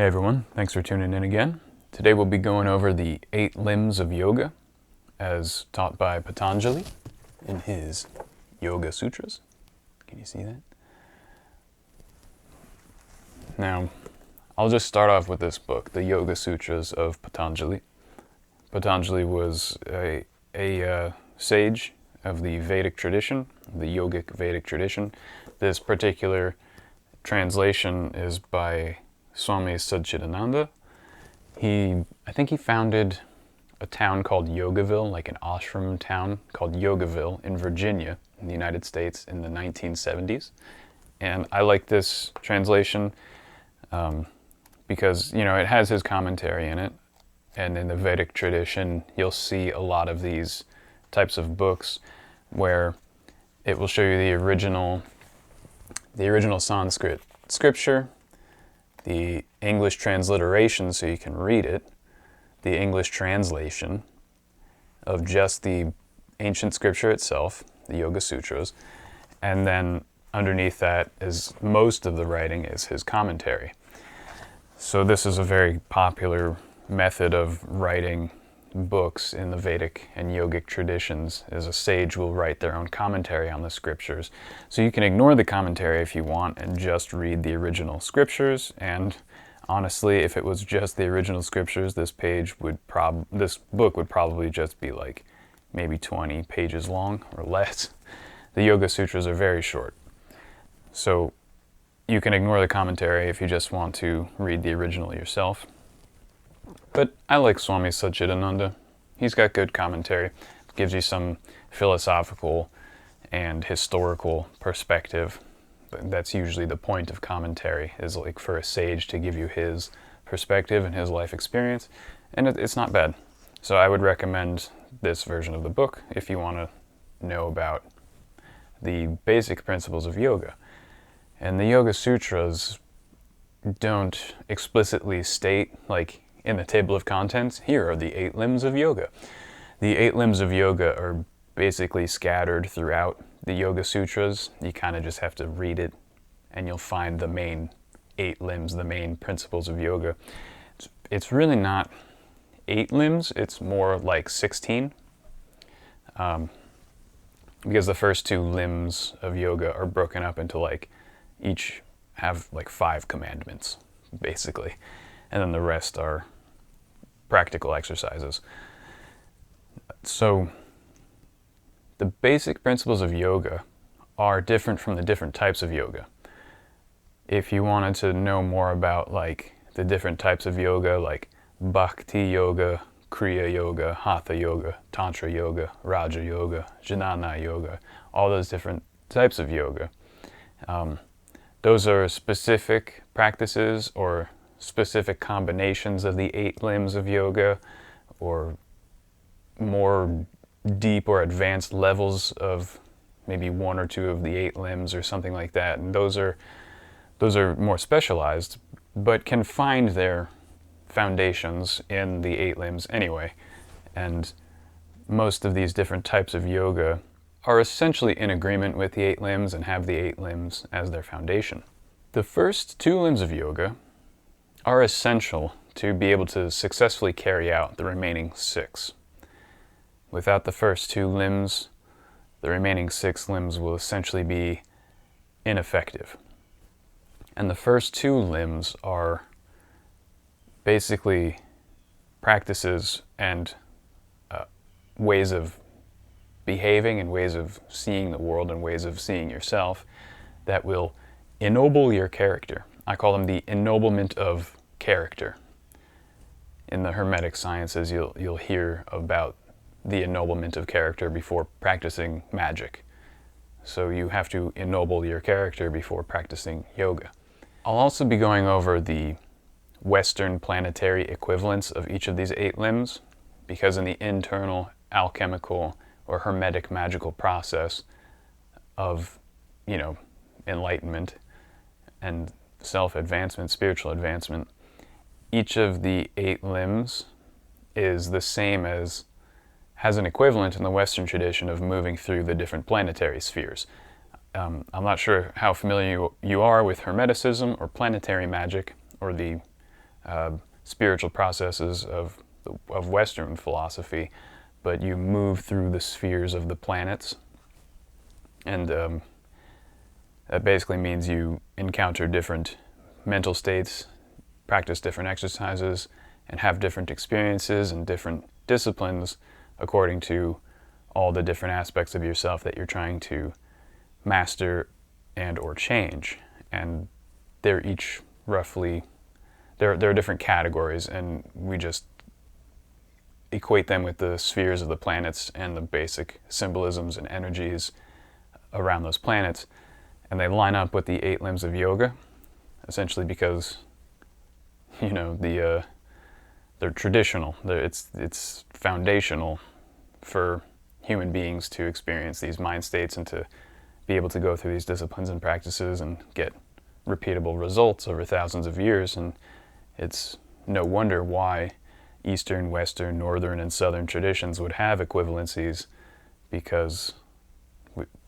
Hey everyone, thanks for tuning in again. Today we'll be going over the 8 limbs of yoga as taught by Patanjali in his Yoga Sutras. Can you see that? Now, I'll just start off with this book, the Yoga Sutras of Patanjali. Patanjali was a sage of the Vedic tradition, the yogic Vedic tradition. This particular translation is by Swami Satchidananda. I think he founded a town called Yogaville, like an ashram town called Yogaville in Virginia, in the United States in the 1970s. And I like this translation because, it has his commentary in it. And in the Vedic tradition, you'll see a lot of these types of books where it will show you the original Sanskrit scripture, the English transliteration so you can read it, the English translation of just the ancient scripture itself, the Yoga Sutras, and then underneath that is most of the writing is his commentary. So this is a very popular method of writing books in the Vedic and yogic traditions, is a sage will write their own commentary on the scriptures. So you can ignore the commentary if you want and just read the original scriptures. And honestly, if it was just the original scriptures, this book would probably just be like maybe 20 pages long or less. The Yoga Sutras are very short. So you can ignore the commentary if you just want to read the original yourself. But I like Swami Satchidananda. He's got good commentary. Gives you some philosophical and historical perspective. That's usually the point of commentary, is like for a sage to give you his perspective and his life experience. And it's not bad. So I would recommend this version of the book if you want to know about the basic principles of yoga. And the Yoga Sutras don't explicitly state, like, in the table of contents, here are the 8 limbs of yoga. The 8 limbs of yoga are basically scattered throughout the Yoga Sutras. You kind of just have to read it and you'll find the main 8 limbs, the main principles of yoga. It's really not 8 limbs, it's more like 16. Because the first 2 limbs of yoga are broken up into each have 5 commandments, basically. And then the rest are practical exercises. So the basic principles of yoga are different from the different types of yoga. If you wanted to know more about the different types of yoga, like Bhakti yoga, Kriya yoga, Hatha yoga, Tantra yoga, Raja yoga, Jnana yoga, all those different types of yoga, those are specific practices or specific combinations of the 8 limbs of yoga, or more deep or advanced levels of maybe 1 or 2 of the 8 limbs or something like that. And those are more specialized, but can find their foundations in the 8 limbs anyway. And most of these different types of yoga are essentially in agreement with the 8 limbs and have the 8 limbs as their foundation. The first 2 limbs of yoga are essential to be able to successfully carry out the remaining 6. Without the first 2 limbs, the remaining 6 limbs will essentially be ineffective. And the first 2 limbs are basically practices and ways of behaving and ways of seeing the world and ways of seeing yourself that will ennoble your character. I call them the ennoblement of character. In the Hermetic sciences, you'll hear about the ennoblement of character before practicing magic. So you have to ennoble your character before practicing yoga. I'll also be going over the Western planetary equivalents of each of these 8 limbs, because in the internal alchemical or Hermetic magical process of, enlightenment and self-advancement, spiritual advancement, each of the 8 limbs is the same as, has an equivalent in the Western tradition of moving through the different planetary spheres. I'm not sure how familiar you are with Hermeticism or planetary magic, or the spiritual processes of Western philosophy, but you move through the spheres of the planets, and that basically means you encounter different mental states, practice different exercises, and have different experiences and different disciplines according to all the different aspects of yourself that you're trying to master and or change. And they're each roughly, there are different categories, and we just equate them with the spheres of the planets and the basic symbolisms and energies around those planets. And they line up with the 8 limbs of yoga, essentially because, they're traditional. It's foundational for human beings to experience these mind states and to be able to go through these disciplines and practices and get repeatable results over thousands of years. And it's no wonder why Eastern, Western, Northern, and Southern traditions would have equivalencies, because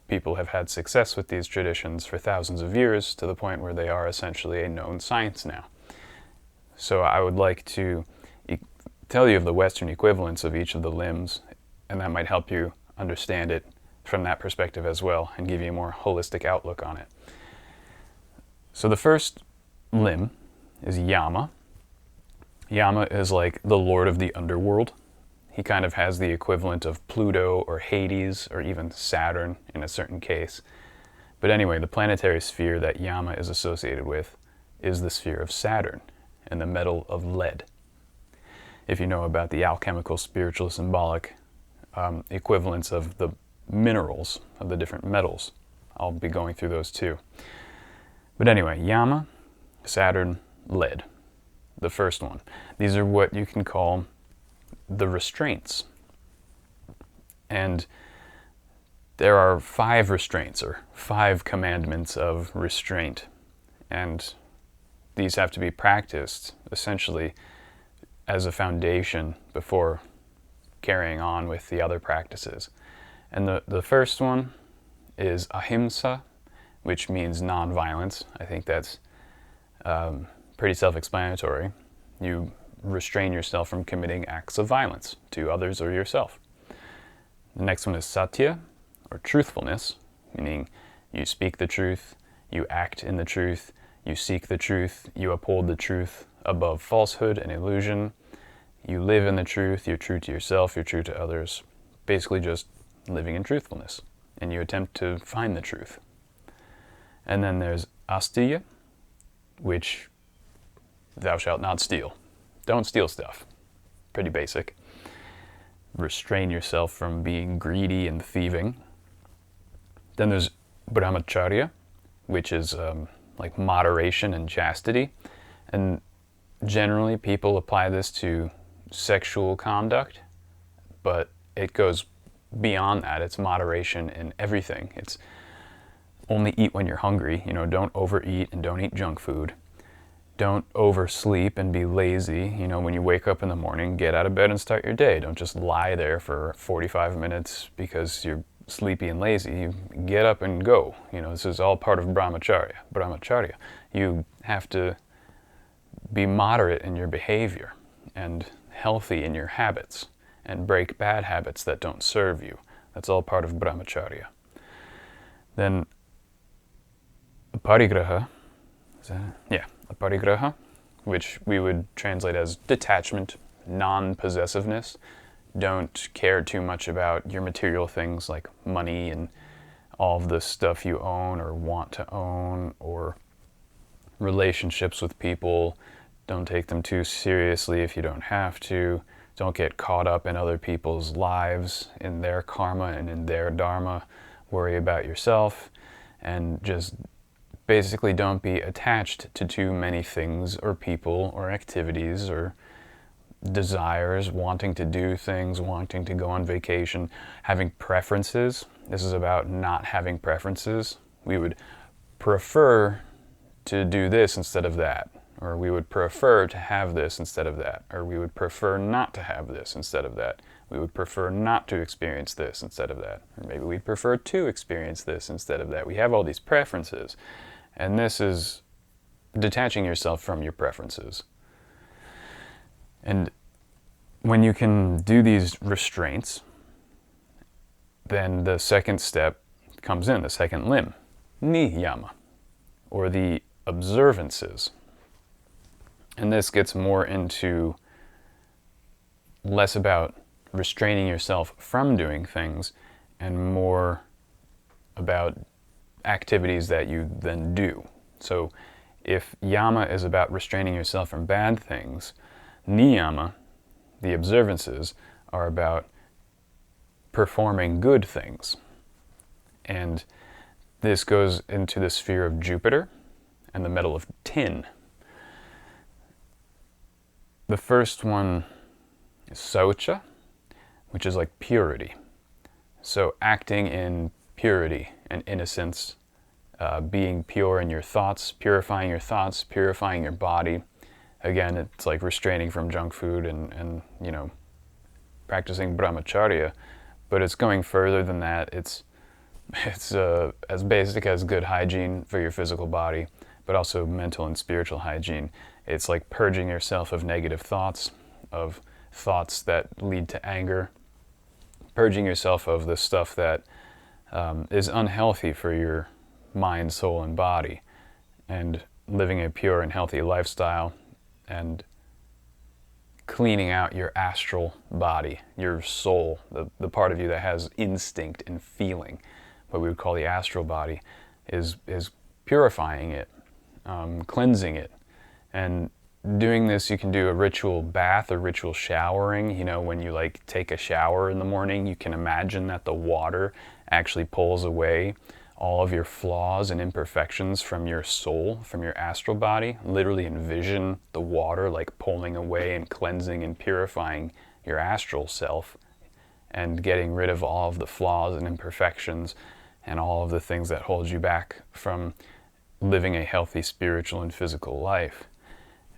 people have had success with these traditions for thousands of years to the point where they are essentially a known science now. So I would like to tell you of the Western equivalents of each of the limbs, and that might help you understand it from that perspective as well and give you a more holistic outlook on it. So the first limb is Yama. Yama is like the lord of the underworld. He kind of has the equivalent of Pluto or Hades or even Saturn in a certain case. But anyway, the planetary sphere that Yama is associated with is the sphere of Saturn and the metal of lead. If you know about the alchemical, spiritual, symbolic equivalents of the minerals, of the different metals, I'll be going through those too. But anyway, Yama, Saturn, lead. The first one. These are what you can call the restraints. And there are 5 restraints, or 5 commandments of restraint. And these have to be practiced essentially as a foundation before carrying on with the other practices. And the first one is Ahimsa, which means non-violence. I think that's pretty self-explanatory. You restrain yourself from committing acts of violence to others or yourself. The next one is Satya, or truthfulness, meaning you speak the truth, you act in the truth, you seek the truth, you uphold the truth above falsehood and illusion, you live in the truth, you're true to yourself, you're true to others, basically just living in truthfulness, and you attempt to find the truth. And then there's Asteya, which thou shalt not steal. Don't steal stuff. Pretty basic. Restrain yourself from being greedy and thieving. Then there's Brahmacharya, which is like moderation and chastity. And generally people apply this to sexual conduct, but it goes beyond that. It's moderation in everything. It's only eat when you're hungry. Don't overeat and don't eat junk food. Don't oversleep and be lazy. When you wake up in the morning, get out of bed and start your day. Don't just lie there for 45 minutes because you're sleepy and lazy. You get up and go. This is all part of Brahmacharya. You have to be moderate in your behavior and healthy in your habits and break bad habits that don't serve you. That's all part of Brahmacharya. Then Aparigraha, Aparigraha, which we would translate as detachment, non-possessiveness. Don't care too much about your material things like money and all of the stuff you own or want to own, or relationships with people. Don't take them too seriously if you don't have to. Don't get caught up in other people's lives, in their karma and in their dharma. Worry about yourself, and just basically don't be attached to too many things or people or activities or desires, wanting to do things, wanting to go on vacation, having preferences. This is about not having preferences. We would prefer to do this instead of that, or we would prefer to have this instead of that, or we would prefer not to have this instead of that. We would prefer not to experience this instead of that, or maybe we'd prefer to experience this instead of that. We have all these preferences, and this is detaching yourself from your preferences. And when you can do these restraints, then the second step comes in, the second limb, Niyama, or the observances. And this gets more into less about restraining yourself from doing things and more about activities that you then do. So if Yama is about restraining yourself from bad things, Niyama, the observances, are about performing good things. And this goes into the sphere of Jupiter and the metal of tin. The first one is Saucha, which is like purity. So acting in purity and innocence, being pure in your thoughts, purifying your body. Again, it's like restraining from junk food and practicing Brahmacharya, but it's going further than that. It's as basic as good hygiene for your physical body, but also mental and spiritual hygiene. It's like purging yourself of negative thoughts, of thoughts that lead to anger, purging yourself of the stuff that is unhealthy for your mind, soul, and body, and living a pure and healthy lifestyle, and cleaning out your astral body, your soul, the part of you that has instinct and feeling, what we would call the astral body, is purifying it, cleansing it. And doing this, you can do a ritual bath or ritual showering. When you like take a shower in the morning, you can imagine that the water actually pulls away all of your flaws and imperfections from your soul, from your astral body. Literally envision the water like pulling away and cleansing and purifying your astral self and getting rid of all of the flaws and imperfections and all of the things that hold you back from living a healthy spiritual and physical life.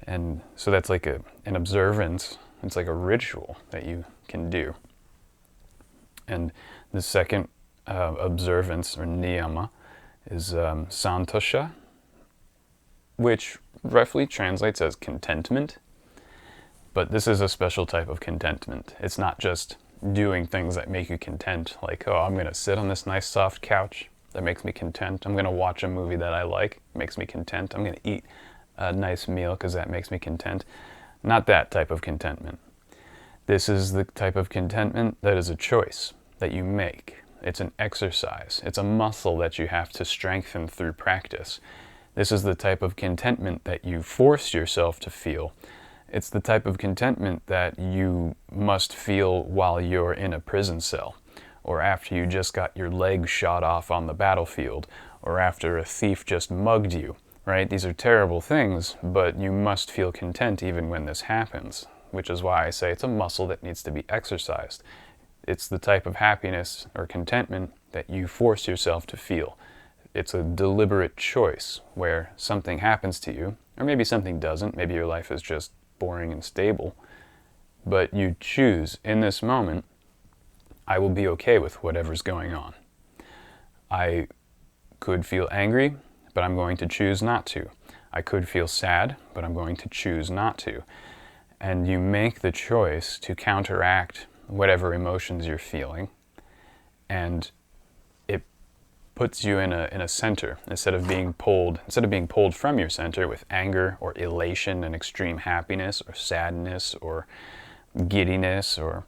And so that's like an observance. It's like a ritual that you can do. And the second observance, or niyama, is Santosha, which roughly translates as contentment. But this is a special type of contentment. It's not just doing things that make you content, like, oh, I'm going to sit on this nice soft couch, that makes me content. I'm going to watch a movie that I like, makes me content. I'm going to eat a nice meal because that makes me content. Not that type of contentment. This is the type of contentment that is a choice that you make. It's an exercise. It's a muscle that you have to strengthen through practice. This is the type of contentment that you force yourself to feel. It's the type of contentment that you must feel while you're in a prison cell, or after you just got your leg shot off on the battlefield, or after a thief just mugged you, right? These are terrible things, but you must feel content even when this happens, which is why I say it's a muscle that needs to be exercised. It's the type of happiness or contentment that you force yourself to feel. It's a deliberate choice where something happens to you, or maybe something doesn't, maybe your life is just boring and stable, but you choose in this moment, I will be okay with whatever's going on. I could feel angry, but I'm going to choose not to. I could feel sad, but I'm going to choose not to. And you make the choice to counteract whatever emotions you're feeling, and it puts you in a center instead of being pulled from your center with anger or elation and extreme happiness or sadness or giddiness or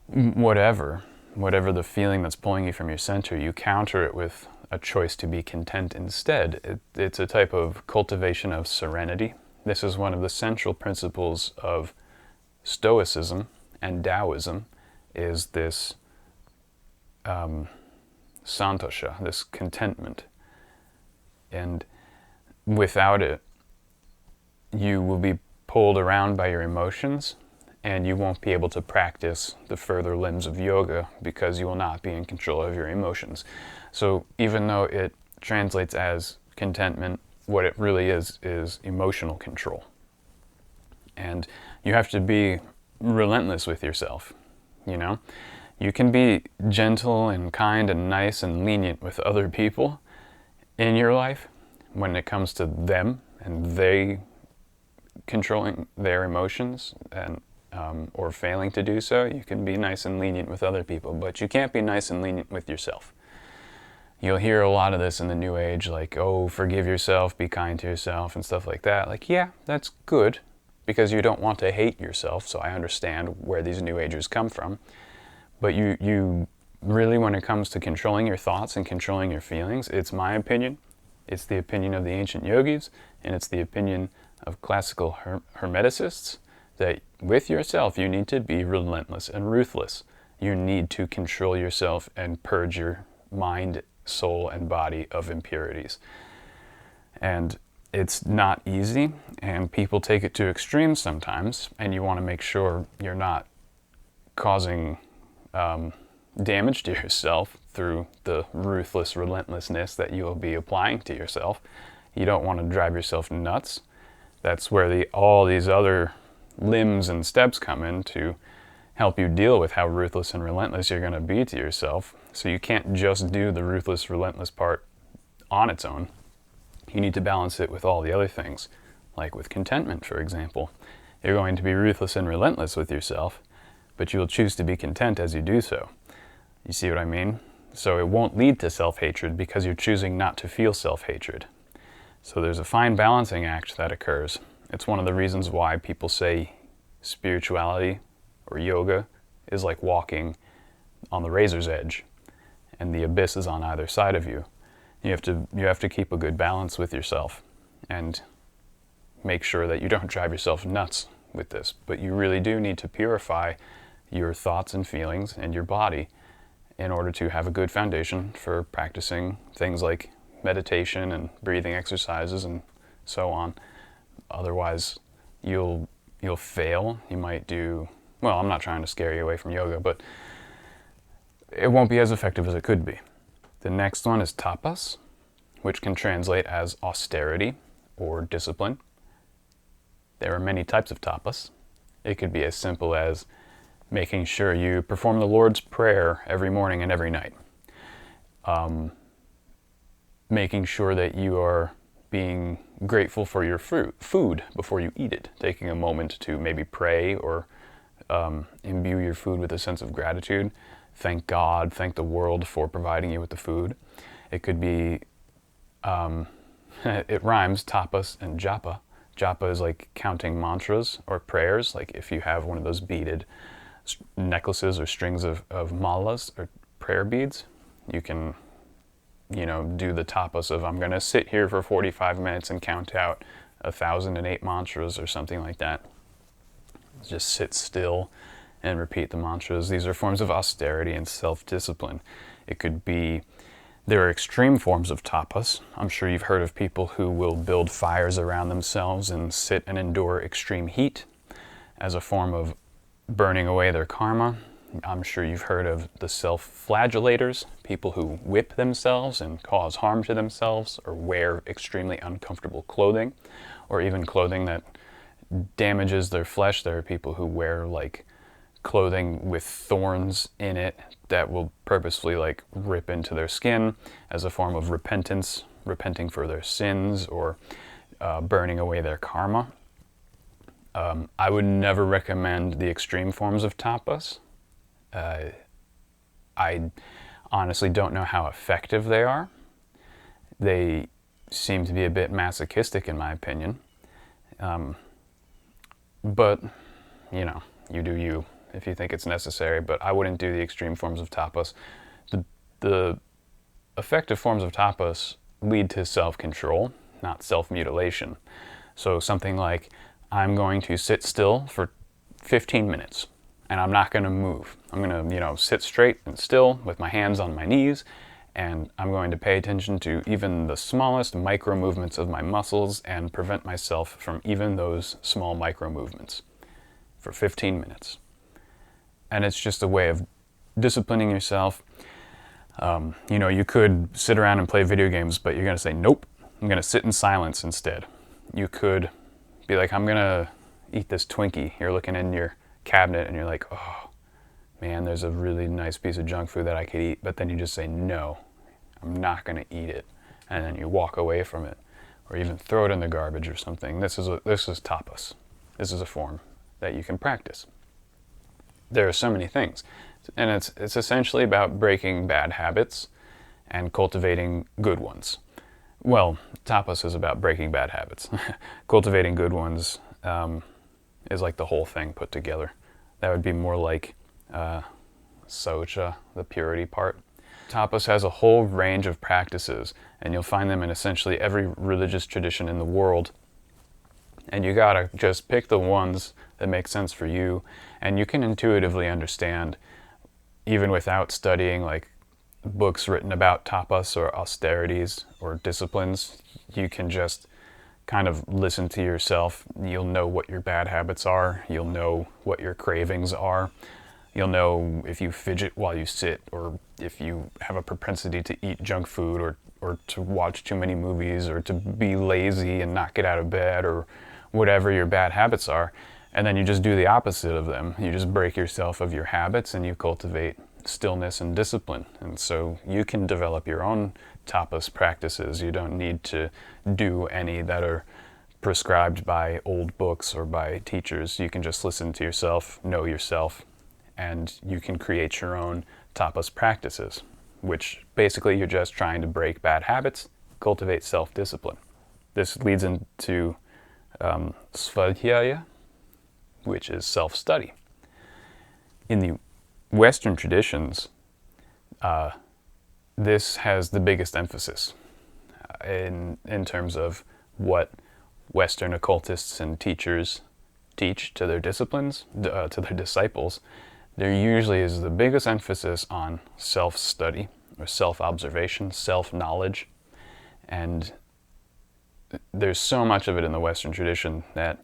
whatever the feeling that's pulling you from your center. You counter it with a choice to be content instead. It's a type of cultivation of serenity. This is one of the central principles of Stoicism and Taoism, is this Santosha, this contentment. And without it, you will be pulled around by your emotions, and you won't be able to practice the further limbs of yoga because you will not be in control of your emotions. So even though it translates as contentment, what it really is emotional control. And you have to be relentless with yourself, You can be gentle and kind and nice and lenient with other people in your life when it comes to them and controlling their emotions and or failing to do so, you can be nice and lenient with other people, but you can't be nice and lenient with yourself. You'll hear a lot of this in the New Age, like, oh, forgive yourself, be kind to yourself, and stuff like that. Like, yeah, that's good, because you don't want to hate yourself, so I understand where these New Agers come from. But you really, when it comes to controlling your thoughts and controlling your feelings, it's my opinion, it's the opinion of the ancient yogis, and it's the opinion of classical hermeticists, that with yourself you need to be relentless and ruthless. You need to control yourself and purge your mind, soul, and body of impurities. And it's not easy, and people take it to extremes sometimes, and you want to make sure you're not causing damage to yourself through the ruthless relentlessness that you'll be applying to yourself. You don't want to drive yourself nuts. That's where all these other limbs and steps come in to help you deal with how ruthless and relentless you're going to be to yourself. So you can't just do the ruthless, relentless part on its own. You need to balance it with all the other things, like with contentment, for example. You're going to be ruthless and relentless with yourself, but you will choose to be content as you do so. You see what I mean? So it won't lead to self-hatred because you're choosing not to feel self-hatred. So there's a fine balancing act that occurs. It's one of the reasons why people say spirituality or yoga is like walking on the razor's edge, and the abyss is on either side of you. You have to keep a good balance with yourself and make sure that you don't drive yourself nuts with this. But you really do need to purify your thoughts and feelings and your body in order to have a good foundation for practicing things like meditation and breathing exercises and so on. Otherwise, you'll fail. You might do, well, I'm not trying to scare you away from yoga, but it won't be as effective as it could be. The next one is tapas, which can translate as austerity or discipline. There are many types of tapas. It could be as simple as making sure you perform the Lord's Prayer every morning and every night. Making sure that you are being grateful for your food before you eat it, taking a moment to maybe pray or imbue your food with a sense of gratitude. Thank God, thank the world for providing you with the food. It could be, it rhymes, tapas and japa. Japa is like counting mantras or prayers, like if you have one of those beaded necklaces or strings of malas or prayer beads, you can do the tapas of, I'm going to sit here for 45 minutes and count out 1,008 mantras or something like that. Just sit still and repeat the mantras. These are forms of austerity and self-discipline. It could be, there are extreme forms of tapas. I'm sure you've heard of people who will build fires around themselves and sit and endure extreme heat as a form of burning away their karma. I'm sure you've heard of the self-flagellators, people who whip themselves and cause harm to themselves or wear extremely uncomfortable clothing, or even clothing that damages their flesh. There are people who wear like clothing with thorns in it that will purposefully like rip into their skin as a form of repentance, repenting for their sins or burning away their karma. I would never recommend the extreme forms of tapas. I honestly don't know how effective they are. They seem to be a bit masochistic in my opinion. But, you do you if you think it's necessary, but I wouldn't do the extreme forms of tapas. The effective forms of tapas lead to self-control, not self-mutilation. So something like, I'm going to sit still for 15 minutes. And I'm not going to move. I'm going to, sit straight and still with my hands on my knees, and I'm going to pay attention to even the smallest micro movements of my muscles and prevent myself from even those small micro movements for 15 minutes. And it's just a way of disciplining yourself. You could sit around and play video games, but you're going to say, nope, I'm going to sit in silence instead. You could be like, I'm going to eat this Twinkie. You're looking in your cabinet and you're like, oh man, there's a really nice piece of junk food that I could eat, but then you just say, no, I'm not going to eat it, and then you walk away from it. or even throw it in the garbage or something. This is tapas. This is a form that you can practice. There are so many things, and it's essentially about breaking bad habits and cultivating good ones. Well, tapas is about breaking bad habits. Cultivating good ones is like the whole thing put together. That would be more like Saucha, the purity part. Tapas has a whole range of practices, and you'll find them in essentially every religious tradition in the world. And you gotta just pick the ones that make sense for you, and you can intuitively understand, even without studying like books written about tapas or austerities or disciplines. You can just kind of listen to yourself. You'll know what your bad habits are. You'll know what your cravings are. You'll know if you fidget while you sit, or if you have a propensity to eat junk food, or to watch too many movies, or to be lazy and not get out of bed, or whatever your bad habits are. And then you just do the opposite of them. You just break yourself of your habits and you cultivate stillness and discipline. And so you can develop your own tapas practices. You don't need to do any that are prescribed by old books or by teachers. You can just listen to yourself, know yourself, and you can create your own tapas practices, which basically you're just trying to break bad habits, cultivate self-discipline. This leads into Svadhyaya, which is self-study. In the Western traditions, this has the biggest emphasis in terms of what Western occultists and teachers teach to their disciplines, to their disciples. There usually is the biggest emphasis on self-study or self-observation, self-knowledge, and there's so much of it in the Western tradition that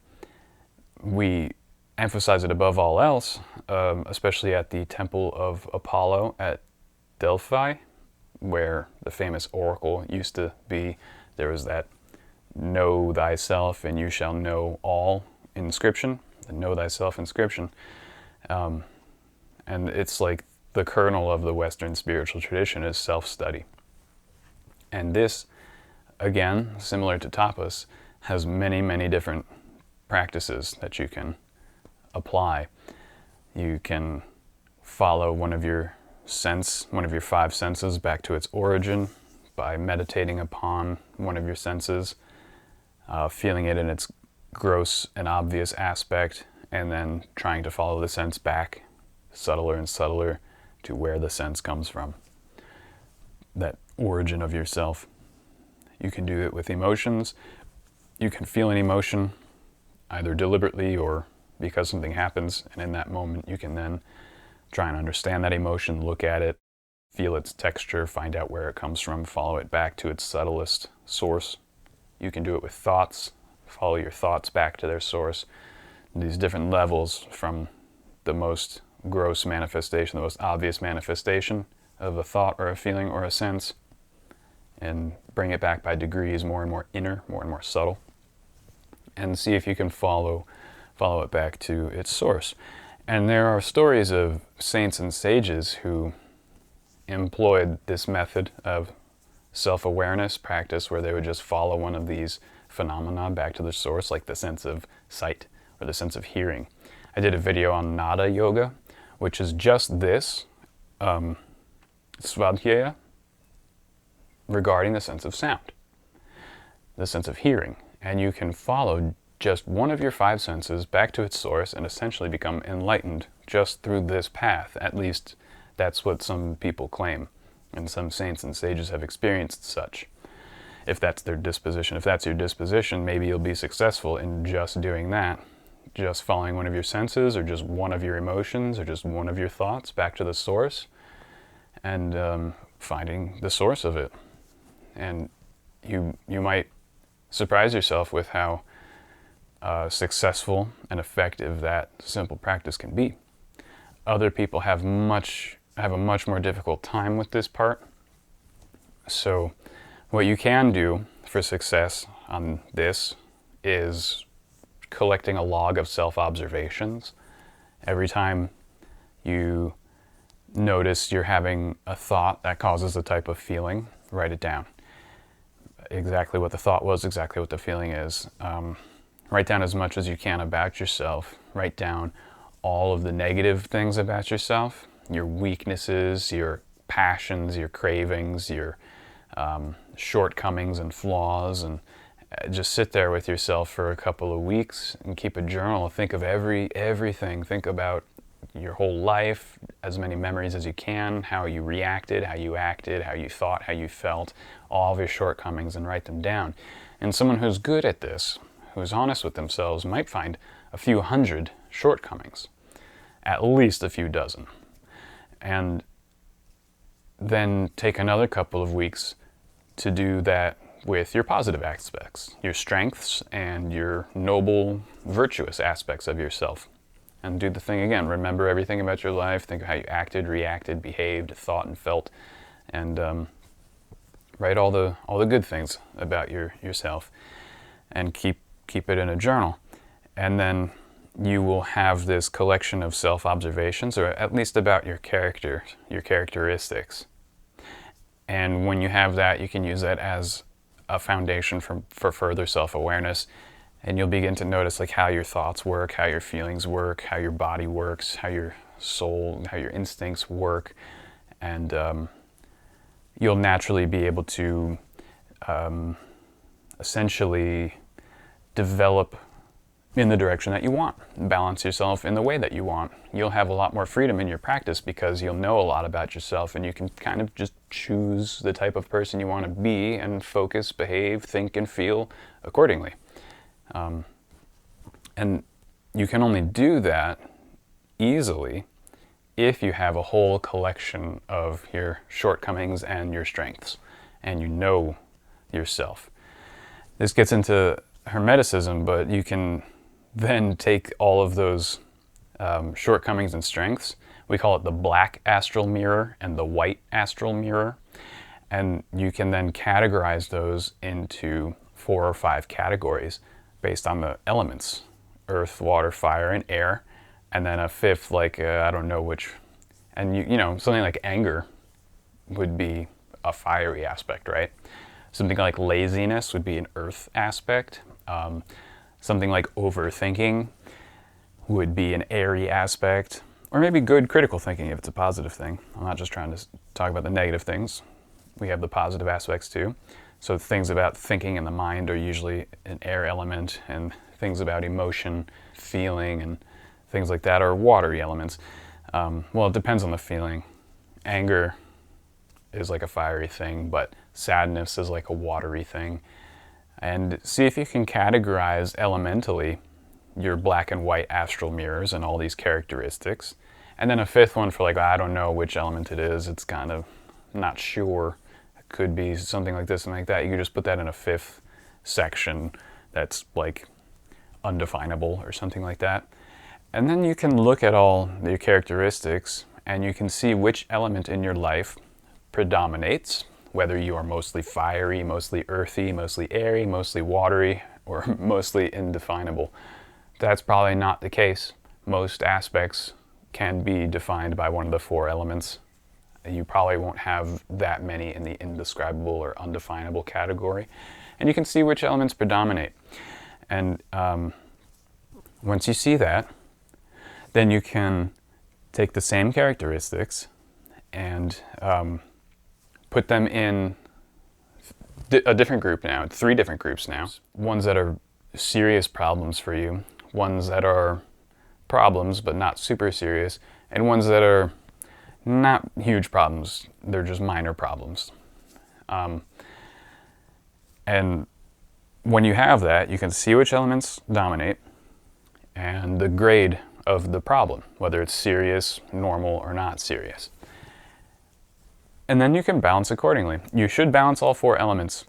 we emphasize it above all else, especially at the Temple of Apollo at Delphi, where the famous oracle used to be. There was that "Know thyself and you shall know all" inscription, the "Know thyself" inscription. And it's like the kernel of the Western spiritual tradition is self-study. And this, again, similar to tapas, has many, many different practices that you can apply. You can follow one of your five senses back to its origin by meditating upon one of your senses, feeling it in its gross and obvious aspect, and then trying to follow the sense back, subtler and subtler, to where the sense comes from, that origin of yourself. You can do it with emotions. You can feel an emotion, either deliberately or because something happens, and in that moment you can then try and understand that emotion, look at it, feel its texture, find out where it comes from, follow it back to its subtlest source. You can do it with thoughts, follow your thoughts back to their source. These different levels, from the most gross manifestation, the most obvious manifestation of a thought or a feeling or a sense, and bring it back by degrees, more and more inner, more and more subtle, and see if you can follow it back to its source. And there are stories of saints and sages who employed this method of self-awareness practice, where they would just follow one of these phenomena back to the source, like the sense of sight or the sense of hearing. I did a video on nada yoga, which is just this, Svadhyaya, regarding the sense of sound, the sense of hearing. And you can follow just one of your five senses back to its source and essentially become enlightened just through this path. At least that's what some people claim, and some saints and sages have experienced such. If that's their disposition, if that's your disposition, maybe you'll be successful in just doing that, just following one of your senses, or just one of your emotions, or just one of your thoughts back to the source, and finding the source of it. And you might surprise yourself with how successful and effective that simple practice can be. Other people have a much more difficult time with this part. So what you can do for success on this is collecting a log of self-observations. Every time you notice you're having a thought that causes a type of feeling, write it down. exactly what the thought was, exactly what the feeling is. Write down as much as you can about yourself. Write down all of the negative things about yourself, your weaknesses, your passions, your cravings, your shortcomings and flaws, and just sit there with yourself for a couple of weeks and keep a journal. Think of everything. Think about your whole life, as many memories as you can, how you reacted, how you acted, how you thought, how you felt, all of your shortcomings, and write them down. And someone who's good at this, who's honest with themselves, might find a few hundred shortcomings, at least a few dozen. And then take another couple of weeks to do that with your positive aspects, your strengths and your noble, virtuous aspects of yourself. And do the thing again. Remember everything about your life. Think of how you acted, reacted, behaved, thought, and felt. And write all the good things about yourself. And keep it in a journal. And then you will have this collection of self-observations, or at least about your character, your characteristics. And when you have that, you can use that as a foundation for further self-awareness. And you'll begin to notice like how your thoughts work, how your feelings work, how your body works, how your soul, how your instincts work. And you'll naturally be able to essentially develop in the direction that you want, balance yourself in the way that you want. You'll have a lot more freedom in your practice because you'll know a lot about yourself, and you can kind of just choose the type of person you want to be and focus, behave, think, and feel accordingly. And you can only do that easily if you have a whole collection of your shortcomings and your strengths, and you know yourself. This gets into Hermeticism, but you can then take all of those shortcomings and strengths. We call it the black astral mirror and the white astral mirror. And you can then categorize those into 4 or 5 categories based on the elements: earth, water, fire, and air. And then a 5th, like, I don't know which. And you know, something like anger would be a fiery aspect, right? Something like laziness would be an earth aspect. Something like overthinking would be an airy aspect, or maybe good critical thinking if it's a positive thing. I'm not just trying to talk about the negative things. We have the positive aspects too. So things about thinking in the mind are usually an air element, and things about emotion, feeling, and things like that are watery elements. Well, it depends on the feeling. Anger is like a fiery thing, but sadness is like a watery thing. And see if you can categorize elementally your black and white astral mirrors and all these characteristics. And then a 5th one for like, I don't know which element it is. It's kind of not sure. It could be something like this and like that. You can just put that in a 5th section that's like undefinable or something like that. And then you can look at all your characteristics and you can see which element in your life predominates, whether you are mostly fiery, mostly earthy, mostly airy, mostly watery, or mostly indefinable. That's probably not the case. Most aspects can be defined by one of the 4 elements. You probably won't have that many in the indescribable or undefinable category. And you can see which elements predominate. And once you see that, then you can take the same characteristics and put them in a different group now, 3 different groups now. Ones that are serious problems for you, ones that are problems but not super serious, and ones that are not huge problems, they're just minor problems. And when you have that, you can see which elements dominate and the grade of the problem, whether it's serious, normal, or not serious. And then you can balance accordingly. You should balance all 4 elements.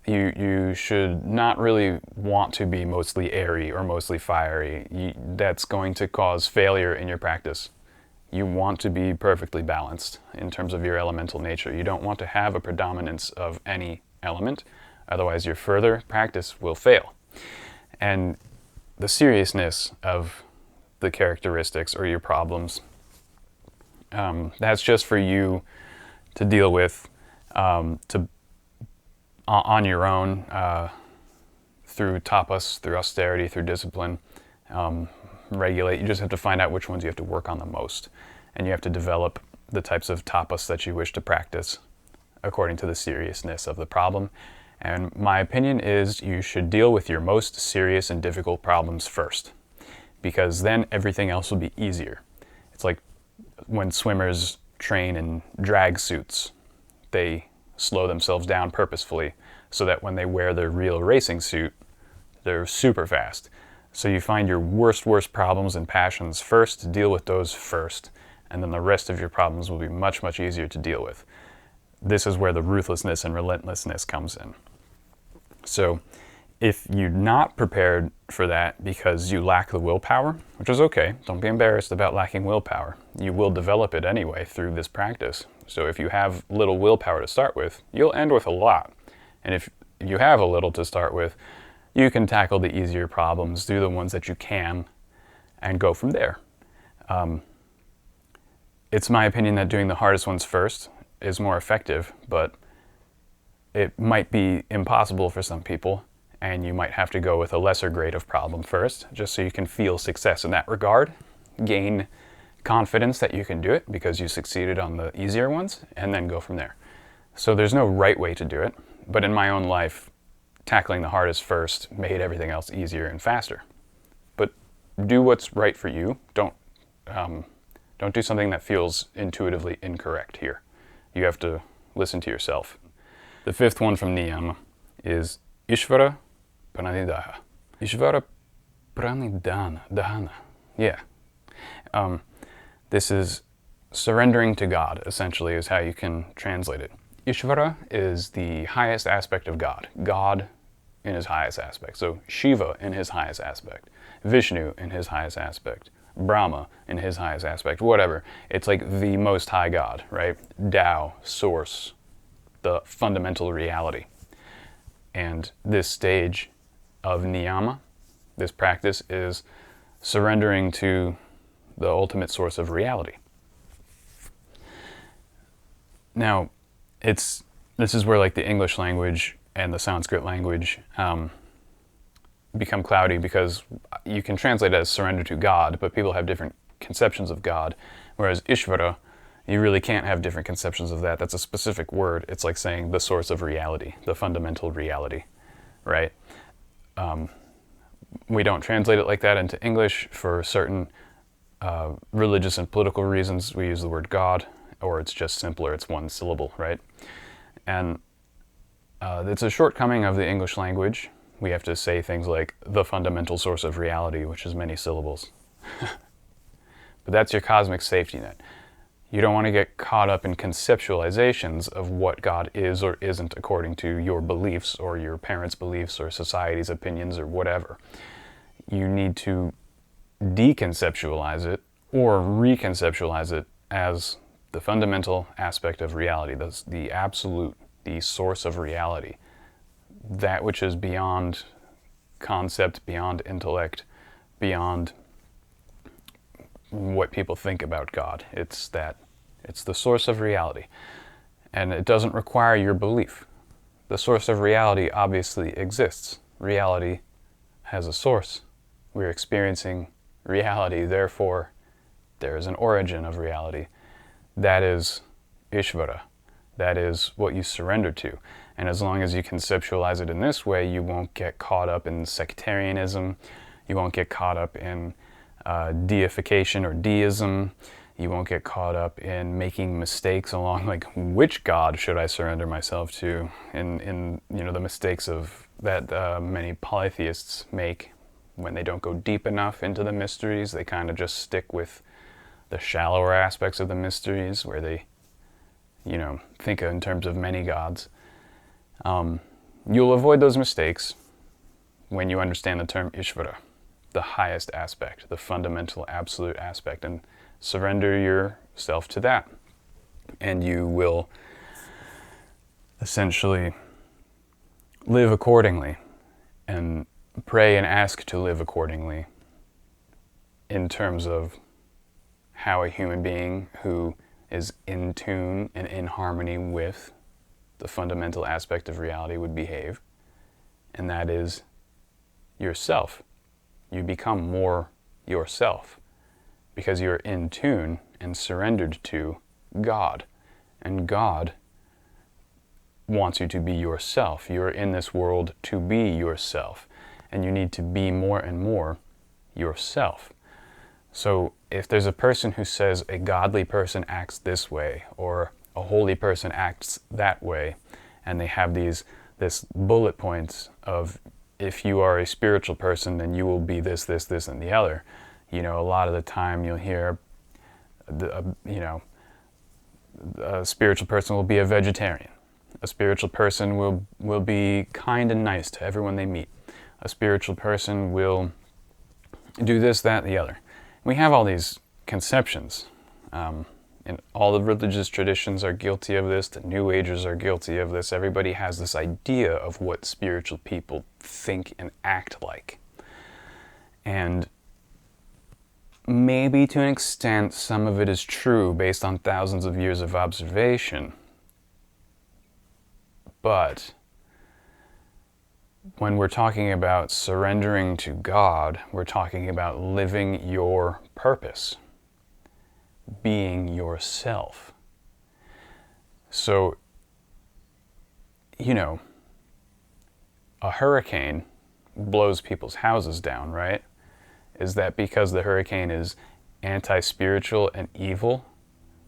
You should not really want to be mostly airy or mostly fiery. That's going to cause failure in your practice. You want to be perfectly balanced in terms of your elemental nature. You don't want to have a predominance of any element, otherwise your further practice will fail. And the seriousness of the characteristics or your problems, that's just for you to deal with, to on your own, through tapas, through austerity, through discipline, regulate. You just have to find out which ones you have to work on the most. And you have to develop the types of tapas that you wish to practice according to the seriousness of the problem. And my opinion is you should deal with your most serious and difficult problems first, because then everything else will be easier. It's like when swimmers train in drag suits. They slow themselves down purposefully so that when they wear their real racing suit, they're super fast. So you find your worst problems and passions first, deal with those first, and then the rest of your problems will be much, much easier to deal with. This is where the ruthlessness and relentlessness comes in. So if you're not prepared for that because you lack the willpower, which is okay, don't be embarrassed about lacking willpower. You will develop it anyway through this practice. So if you have little willpower to start with, you'll end with a lot. And if you have a little to start with, you can tackle the easier problems, do the ones that you can, and go from there. It's my opinion that doing the hardest ones first is more effective, but it might be impossible for some people, and you might have to go with a lesser grade of problem first, just so you can feel success in that regard, gain confidence that you can do it because you succeeded on the easier ones, and then go from there. So there's no right way to do it, but in my own life, tackling the hardest first made everything else easier and faster. But do what's right for you. Don't do something that feels intuitively incorrect here. You have to listen to yourself. The fifth one from Niyama is Isvara Pranidhana. Isvara Pranidhana. Dhyana. Yeah. This is surrendering to God, essentially, is how you can translate it. Isvara is the highest aspect of God. God in his highest aspect. So Shiva in his highest aspect. Vishnu in his highest aspect. Brahma in his highest aspect. Whatever. It's like the most high God, right? Tao, source, the fundamental reality. And this stage of Niyama, this practice, is surrendering to the ultimate source of reality. Now, this is where like the English language and the Sanskrit language become cloudy, because you can translate it as surrender to God, but people have different conceptions of God, whereas Ishvara, you really can't have different conceptions of that. That's a specific word. It's like saying the source of reality, the fundamental reality, right? We don't translate it like that into English for certain religious and political reasons. We use the word God, or it's just simpler, it's one syllable, right? And it's a shortcoming of the English language. We have to say things like the fundamental source of reality, which is many syllables. But that's your cosmic safety net. You don't want to get caught up in conceptualizations of what God is or isn't according to your beliefs or your parents' beliefs or society's opinions or whatever. You need to deconceptualize it or reconceptualize it as the fundamental aspect of reality, the absolute, the source of reality, that which is beyond concept, beyond intellect, beyond what people think about God. It's the source of reality. And it doesn't require your belief. The source of reality obviously exists. Reality has a source. We're experiencing reality, therefore there is an origin of reality. That is Ishvara. That is what you surrender to. And as long as you conceptualize it in this way, you won't get caught up in sectarianism. You won't get caught up in deification or deism. You won't get caught up in making mistakes along like which God should I surrender myself to, in the mistakes of that many polytheists make when they don't go deep enough into the mysteries. They kind of just stick with the shallower aspects of the mysteries where they think in terms of many gods. You'll avoid those mistakes when you understand the term Ishvara, the highest aspect, the fundamental absolute aspect, and surrender yourself to that. And you will essentially live accordingly and pray and ask to live accordingly in terms of how a human being who is in tune and in harmony with the fundamental aspect of reality would behave, and that is yourself. You become more yourself because you're in tune and surrendered to God, and God wants you to be yourself. You're in this world to be yourself, and you need to be more and more yourself. So if there's a person who says a godly person acts this way, or a holy person acts that way, and they have this bullet points of, if you are a spiritual person, then you will be this, this, this, and the other. A lot of the time you'll hear, a spiritual person will be a vegetarian. A spiritual person will be kind and nice to everyone they meet. A spiritual person will do this, that, and the other. We have all these conceptions, and all the religious traditions are guilty of this. The New Agers are guilty of this. Everybody has this idea of what spiritual people think and act like. And maybe to an extent, some of it is true based on thousands of years of observation. But when we're talking about surrendering to God, we're talking about living your purpose, being yourself. So, a hurricane blows people's houses down, right? Is that because the hurricane is anti-spiritual and evil?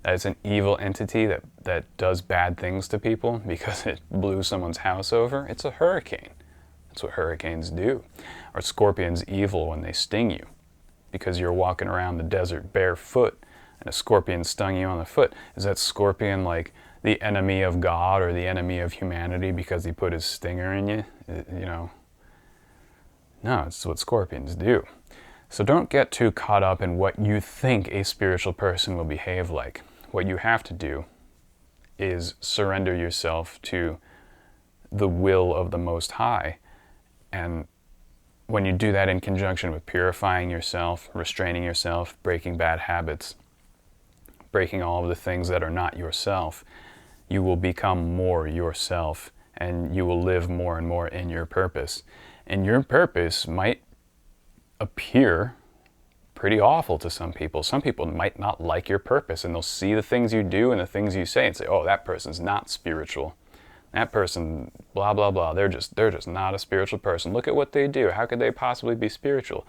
That it's an evil entity that does bad things to people because it blew someone's house over? It's a hurricane. That's what hurricanes do. Are scorpions evil when they sting you? Because you're walking around the desert barefoot and a scorpion stung you on the foot. Is that scorpion like the enemy of God or the enemy of humanity because he put his stinger in you? No, it's what scorpions do. So don't get too caught up in what you think a spiritual person will behave like. What you have to do is surrender yourself to the will of the Most High. And when you do that in conjunction with purifying yourself, restraining yourself, breaking bad habits, breaking all of the things that are not yourself, you will become more yourself, and you will live more and more in your purpose. And your purpose might appear pretty awful to some people. Some people might not like your purpose, and they'll see the things you do and the things you say and say, oh, that person's not spiritual. That person, blah, blah, blah. They're just not a spiritual person. Look at what they do. How could they possibly be spiritual?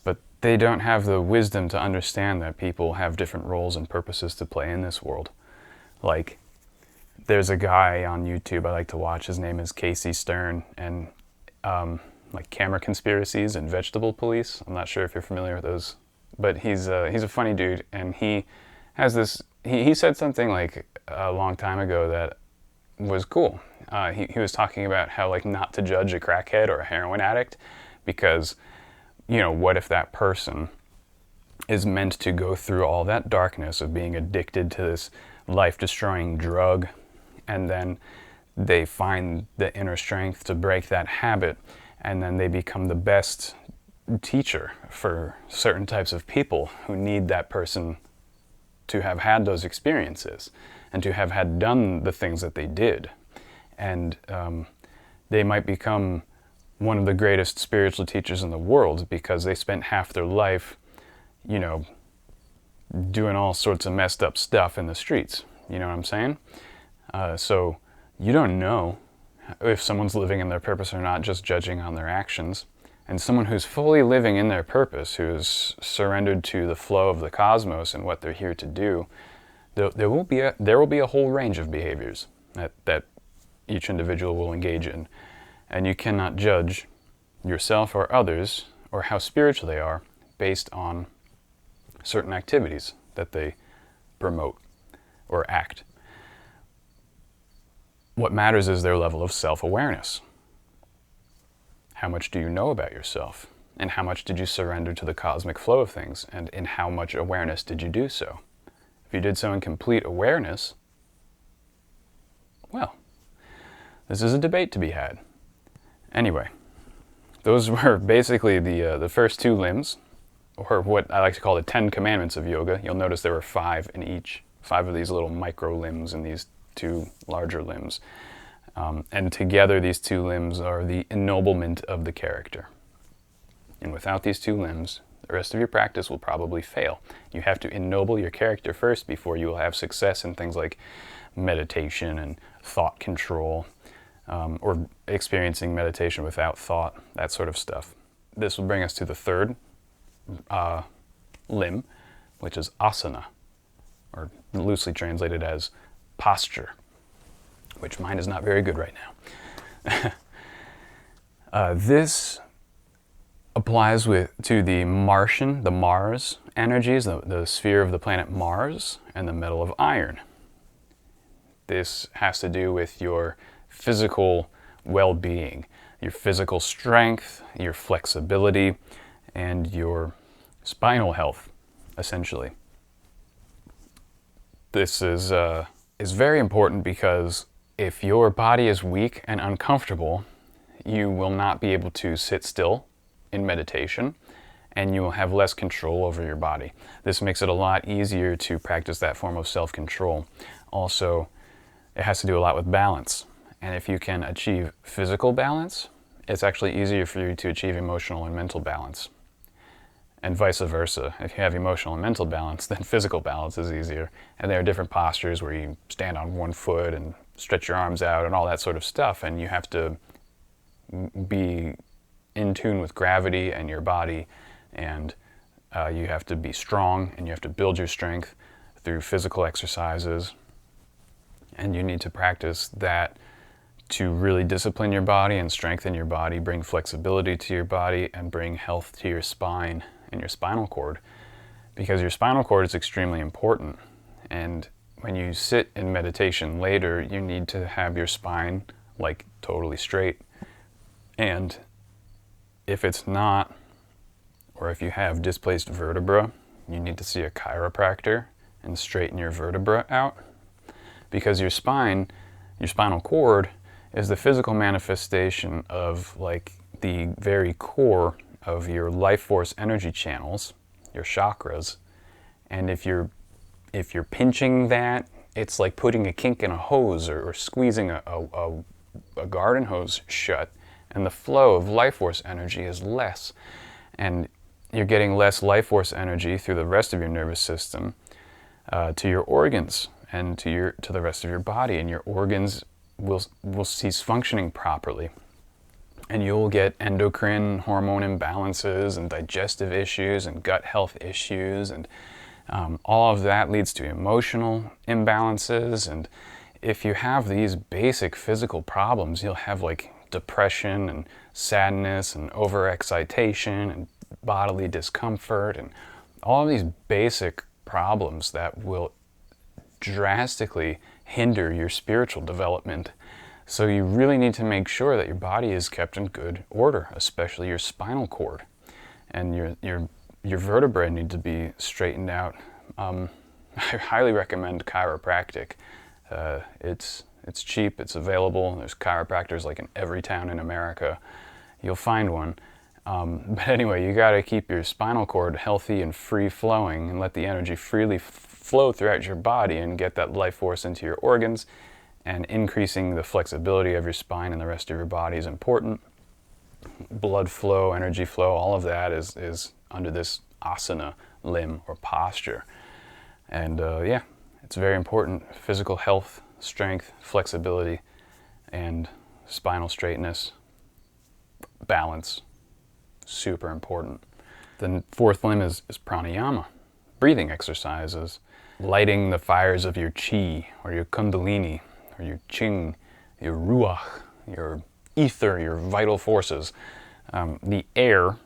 But they don't have the wisdom to understand that people have different roles and purposes to play in this world. Like, there's a guy on YouTube I like to watch. His name is Casey Stern, and like Camera Conspiracies and Vegetable Police. I'm not sure if you're familiar with those, but he's a funny dude, and he has this. He said something like a long time ago that was cool. He was talking about how, like, not to judge a crackhead or a heroin addict, because what if that person is meant to go through all that darkness of being addicted to this life-destroying drug, and then they find the inner strength to break that habit, and then they become the best teacher for certain types of people who need that person to have had those experiences and to have had done the things that they did. And they might become one of the greatest spiritual teachers in the world because they spent half their life, doing all sorts of messed up stuff in the streets. You know what I'm saying? So you don't know if someone's living in their purpose or not, just judging on their actions. And someone who's fully living in their purpose, who's surrendered to the flow of the cosmos and what they're here to do, there will be a whole range of behaviors that each individual will engage in. And you cannot judge yourself or others or how spiritual they are based on certain activities that they promote or act. What matters is their level of self-awareness. How much do you know about yourself? And how much did you surrender to the cosmic flow of things? And in how much awareness did you do so? If you did so in complete awareness, well, this is a debate to be had. Anyway, those were basically the first two limbs, or what I like to call the 10 commandments of yoga. You'll notice there were 5 in each, 5 of these little micro limbs in these two larger limbs. And together these two limbs are the ennoblement of the character. And without these two limbs, the rest of your practice will probably fail. You have to ennoble your character first before you will have success in things like meditation and thought control, or experiencing meditation without thought, that sort of stuff. This will bring us to the third limb, which is asana, or loosely translated as posture, which mine is not very good right now. This applies to the Mars energies, the sphere of the planet Mars, and the metal of iron. This has to do with your physical well-being, your physical strength, your flexibility, and your spinal health, essentially. This is very important because if your body is weak and uncomfortable, you will not be able to sit still in meditation, and you will have less control over your body. This makes it a lot easier to practice that form of self-control. Also, it has to do a lot with balance. And if you can achieve physical balance, it's actually easier for you to achieve emotional and mental balance. And vice versa. If you have emotional and mental balance, then physical balance is easier. And there are different postures where you stand on one foot and stretch your arms out and all that sort of stuff. And you have to be in tune with gravity and your body, and you have to be strong, and you have to build your strength through physical exercises, and you need to practice that to really discipline your body and strengthen your body, bring flexibility to your body, and bring health to your spine and your spinal cord, because your spinal cord is extremely important. And when you sit in meditation later, you need to have your spine like totally straight. And if it's not, or if you have displaced vertebra, you need to see a chiropractor and straighten your vertebra out, because your spine, your spinal cord, is the physical manifestation of like the very core of your life force energy channels, your chakras. And if you're pinching that, it's like putting a kink in a hose, or squeezing a garden hose shut, and the flow of life force energy is less. And you're getting less life force energy through the rest of your nervous system to your organs and to the rest of your body, and your organs will cease functioning properly. And you'll get endocrine hormone imbalances and digestive issues and gut health issues, and all of that leads to emotional imbalances. And if you have these basic physical problems, you'll have like depression and sadness and overexcitation and bodily discomfort and all of these basic problems that will drastically hinder your spiritual development. So you really need to make sure that your body is kept in good order, especially your spinal cord, and your vertebrae need to be straightened out. I highly recommend chiropractic. It's cheap, it's available. There's chiropractors like in every town in America. You'll find one. But anyway, you got to keep your spinal cord healthy and free flowing, and let the energy freely flow throughout your body and get that life force into your organs. And increasing the flexibility of your spine and the rest of your body is important. Blood flow, energy flow, all of that is under this asana limb or posture. And yeah, it's very important. Physical health, strength, flexibility, and spinal straightness, balance, super important. The fourth limb is pranayama, breathing exercises, lighting the fires of your chi or your kundalini or your ching, your ruach, your ether, your vital forces. The air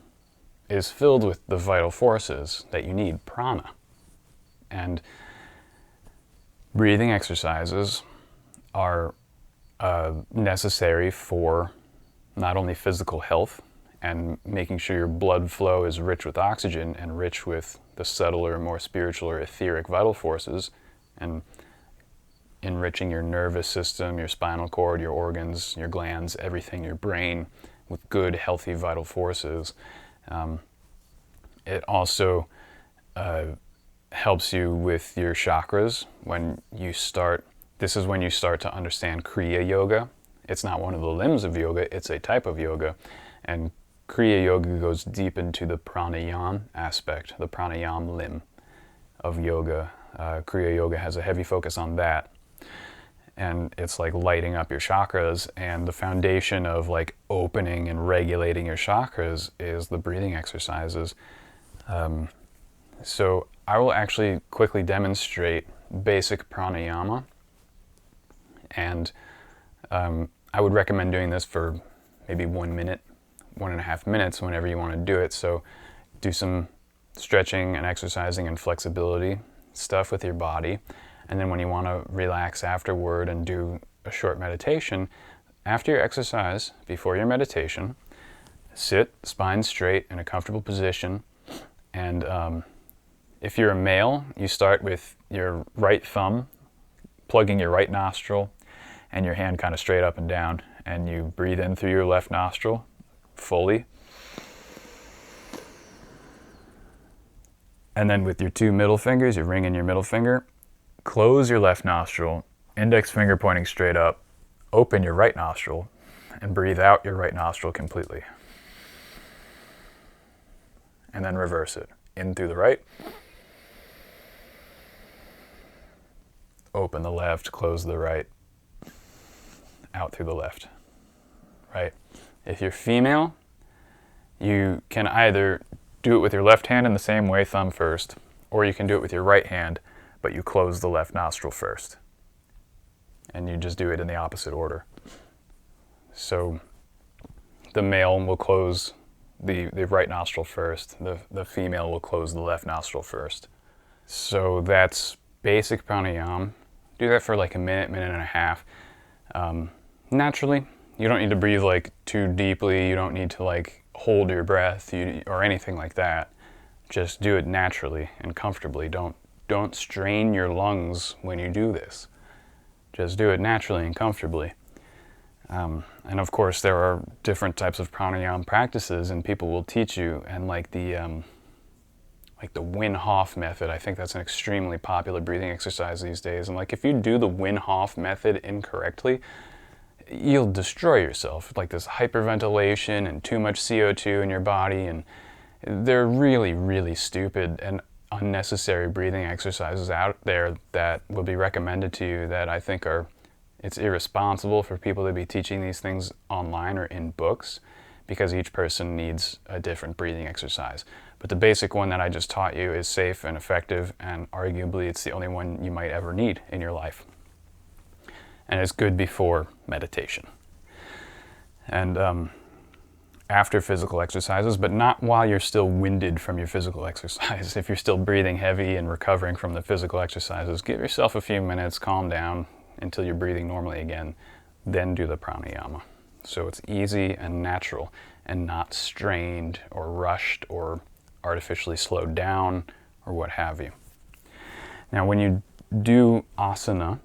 is filled with the vital forces that you need, prana. And breathing exercises are necessary for not only physical health and making sure your blood flow is rich with oxygen and rich with the subtler, more spiritual or etheric vital forces, and enriching your nervous system, your spinal cord, your organs, your glands, everything, your brain, with good, healthy, vital forces. It also helps you with your chakras when you start this is when you start to understand Kriya Yoga. It's not one of the limbs of yoga, it's a type of yoga. And Kriya Yoga goes deep into the Pranayama aspect, the Pranayama limb of yoga. Kriya Yoga has a heavy focus on that. And it's like lighting up your chakras, and the foundation of like opening and regulating your chakras is the breathing exercises. So I will actually quickly demonstrate basic pranayama, and I would recommend doing this for maybe 1 minute, 1.5 minutes whenever you want to do it. So do some stretching and exercising and flexibility stuff with your body. And then when you want to relax afterward and do a short meditation, after your exercise, before your meditation, sit spine straight in a comfortable position. And if you're a male, you start with your right thumb plugging your right nostril and your hand kind of straight up and down. And you breathe in through your left nostril fully. And then with your 2 middle fingers, you ring in your middle finger, close your left nostril, index finger pointing straight up, open your right nostril, and breathe out your right nostril completely. And then reverse it. In through the right, open the left, close the right, out through the left, right? If you're female, you can either do it with your left hand in the same way, thumb first, or you can do it with your right hand, but you close the left nostril first. And you just do it in the opposite order. So the male will close the right nostril first, the female will close the left nostril first. So that's basic pranayama. Do that for like a minute, minute and a half. Naturally, you don't need to breathe like too deeply, you don't need to like hold your breath or anything like that. Just do it naturally and comfortably. Don't strain your lungs when you do this. Just do it naturally and comfortably. And of course, there are different types of pranayama practices, and people will teach you. And like the Wim Hof method, I think that's an extremely popular breathing exercise these days. And like if you do the Wim Hof method incorrectly, you'll destroy yourself. Like this hyperventilation and too much CO2 in your body, and they're really, really stupid and unnecessary breathing exercises out there that will be recommended to you that I think it's irresponsible for people to be teaching these things online or in books, because each person needs a different breathing exercise. But the basic one that I just taught you is safe and effective, and arguably it's the only one you might ever need in your life. And it's good before meditation. And after physical exercises, but not while you're still winded from your physical exercise. If you're still breathing heavy and recovering from the physical exercises, give yourself a few minutes, calm down until you're breathing normally again, then do the pranayama. So it's easy and natural and not strained or rushed or artificially slowed down or what have you. Now when you do asana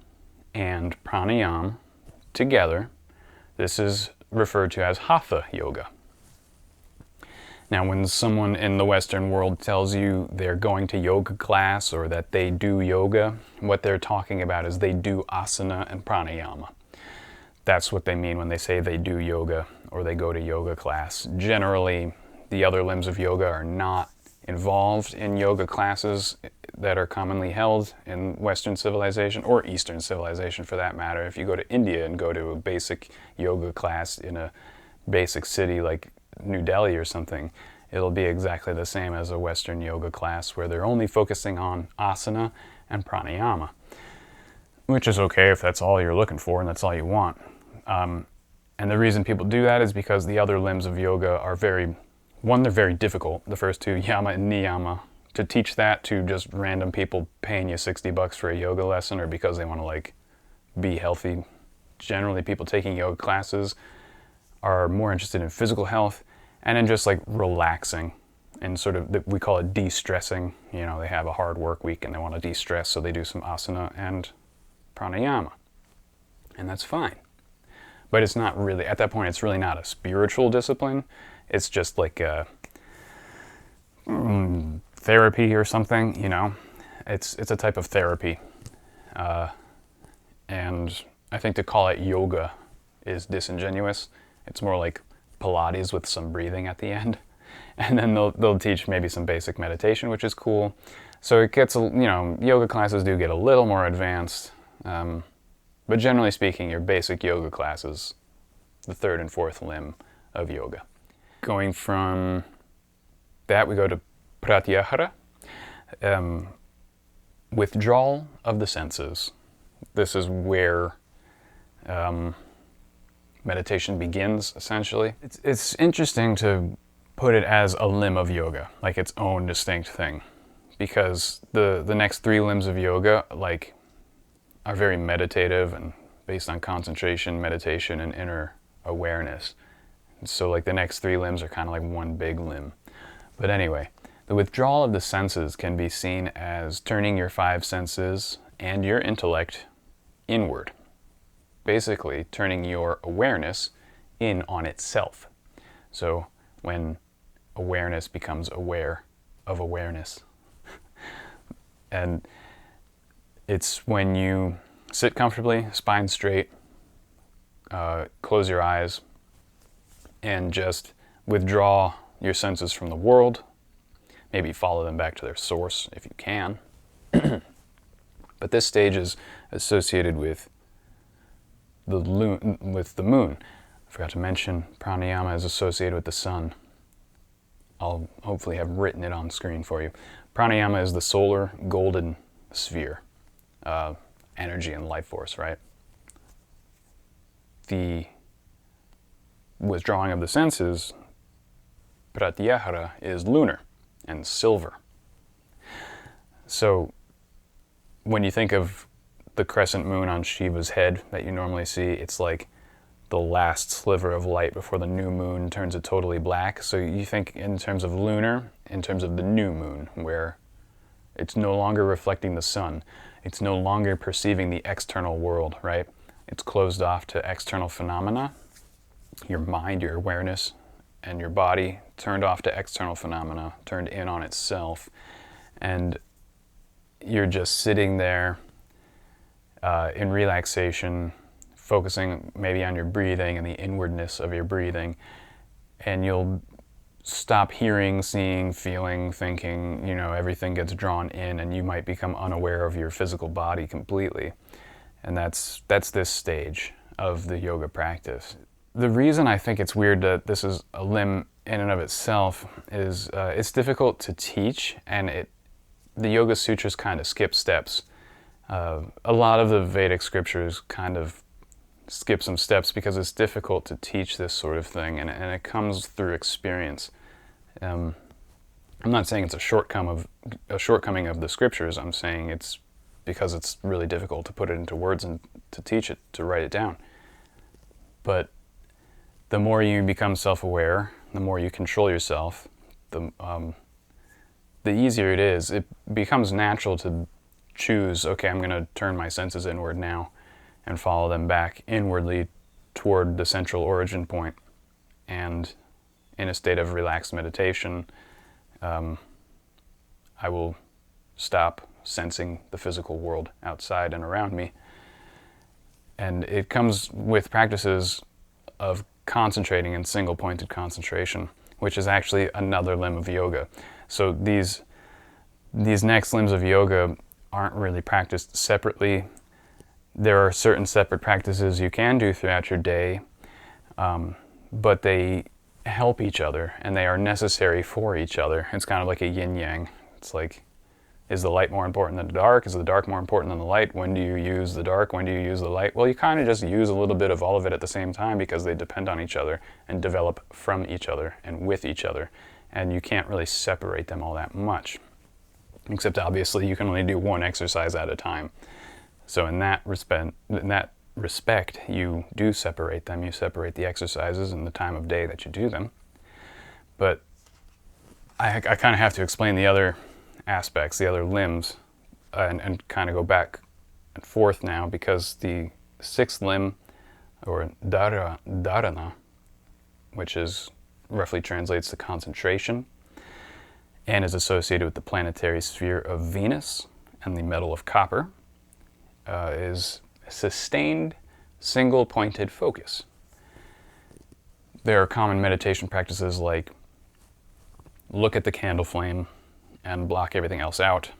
and pranayama together, this is referred to as hatha yoga. Now when someone in the Western world tells you they're going to yoga class or that they do yoga, what they're talking about is they do asana and pranayama. That's what they mean when they say they do yoga or they go to yoga class. Generally, the other limbs of yoga are not involved in yoga classes that are commonly held in Western civilization or Eastern civilization for that matter. If you go to India and go to a basic yoga class in a basic city like New Delhi or something, it'll be exactly the same as a Western yoga class where they're only focusing on asana and pranayama, which is okay if that's all you're looking for and that's all you want. And the reason people do that is because the other limbs of yoga are they're very difficult. The first two, Yama and Niyama, to teach that to just random people paying you $60 for a yoga lesson or because they want to like be healthy. Generally, people taking yoga classes are more interested in physical health and in just like relaxing and sort of, we call it de-stressing. You know, they have a hard work week and they want to de-stress, so they do some asana and pranayama. And that's fine. But it's not really, at that point, it's really not a spiritual discipline. It's just like a therapy or something, you know. It's a type of therapy. And I think to call it yoga is disingenuous. It's more like Pilates with some breathing at the end. And then they'll teach maybe some basic meditation, which is cool. So it gets, yoga classes do get a little more advanced. But generally speaking, your basic yoga class is the third and fourth limb of yoga. Going from that, we go to Pratyahara, withdrawal of the senses. This is where meditation begins, essentially. It's interesting to put it as a limb of yoga, like its own distinct thing, because the next three limbs of yoga are very meditative and based on concentration, meditation, and inner awareness. So the next three limbs are kind of like one big limb. But anyway, the withdrawal of the senses can be seen as turning your five senses and your intellect inward. Basically, turning your awareness in on itself. So when awareness becomes aware of awareness. And it's when you sit comfortably, spine straight, close your eyes, and just withdraw your senses from the world. Maybe follow them back to their source if you can. But this stage is associated with the moon. I forgot to mention pranayama is associated with the sun. I'll hopefully have written it on screen for you. Pranayama is the solar golden sphere, energy and life force, right? The withdrawing of the senses, Pratyahara, is lunar and silver. So when you think of the crescent moon on Shiva's head that you normally see, it's like the last sliver of light before the new moon turns it totally black. So you think in terms of lunar, in terms of the new moon, where it's no longer reflecting the sun. It's no longer perceiving the external world, right? It's closed off to external phenomena. Your mind, your awareness, and your body turned off to external phenomena, turned in on itself. And you're just sitting there in relaxation, focusing maybe on your breathing and the inwardness of your breathing. And you'll stop hearing, seeing, feeling, thinking, everything gets drawn in, and you might become unaware of your physical body completely. And that's this stage of the yoga practice. The reason I think it's weird that this is a limb in and of itself is it's difficult to teach, and the Yoga Sutras kind of skip steps. A lot of the Vedic scriptures kind of skip some steps because it's difficult to teach this sort of thing, and it comes through experience. I'm not saying it's a shortcoming of the scriptures. I'm saying it's because it's really difficult to put it into words and to teach it, to write it down. But the more you become self-aware, the more you control yourself, the easier it is. It becomes natural to choose, okay, I'm going to turn my senses inward now and follow them back inwardly toward the central origin point. And in a state of relaxed meditation, I will stop sensing the physical world outside and around me. And it comes with practices of concentrating in single-pointed concentration, which is actually another limb of yoga. So these next limbs of yoga aren't really practiced separately. There are certain separate practices you can do throughout your day, but they help each other and they are necessary for each other. It's kind of like a yin-yang. It's like, is the light more important than the dark? Is the dark more important than the light? When do you use the dark? When do you use the light? Well, you kind of just use a little bit of all of it at the same time because they depend on each other and develop from each other and with each other. And you can't really separate them all that much. Except obviously you can only do one exercise at a time. So in that respect, you do separate them. You separate the exercises and the time of day that you do them. But I kind of have to explain the other aspects, the other limbs, and kind of go back and forth now, because the sixth limb, or dharana, which is roughly translates to concentration, and is associated with the planetary sphere of Venus and the metal of copper, is sustained, single-pointed focus. There are common meditation practices like look at the candle flame and block everything else out.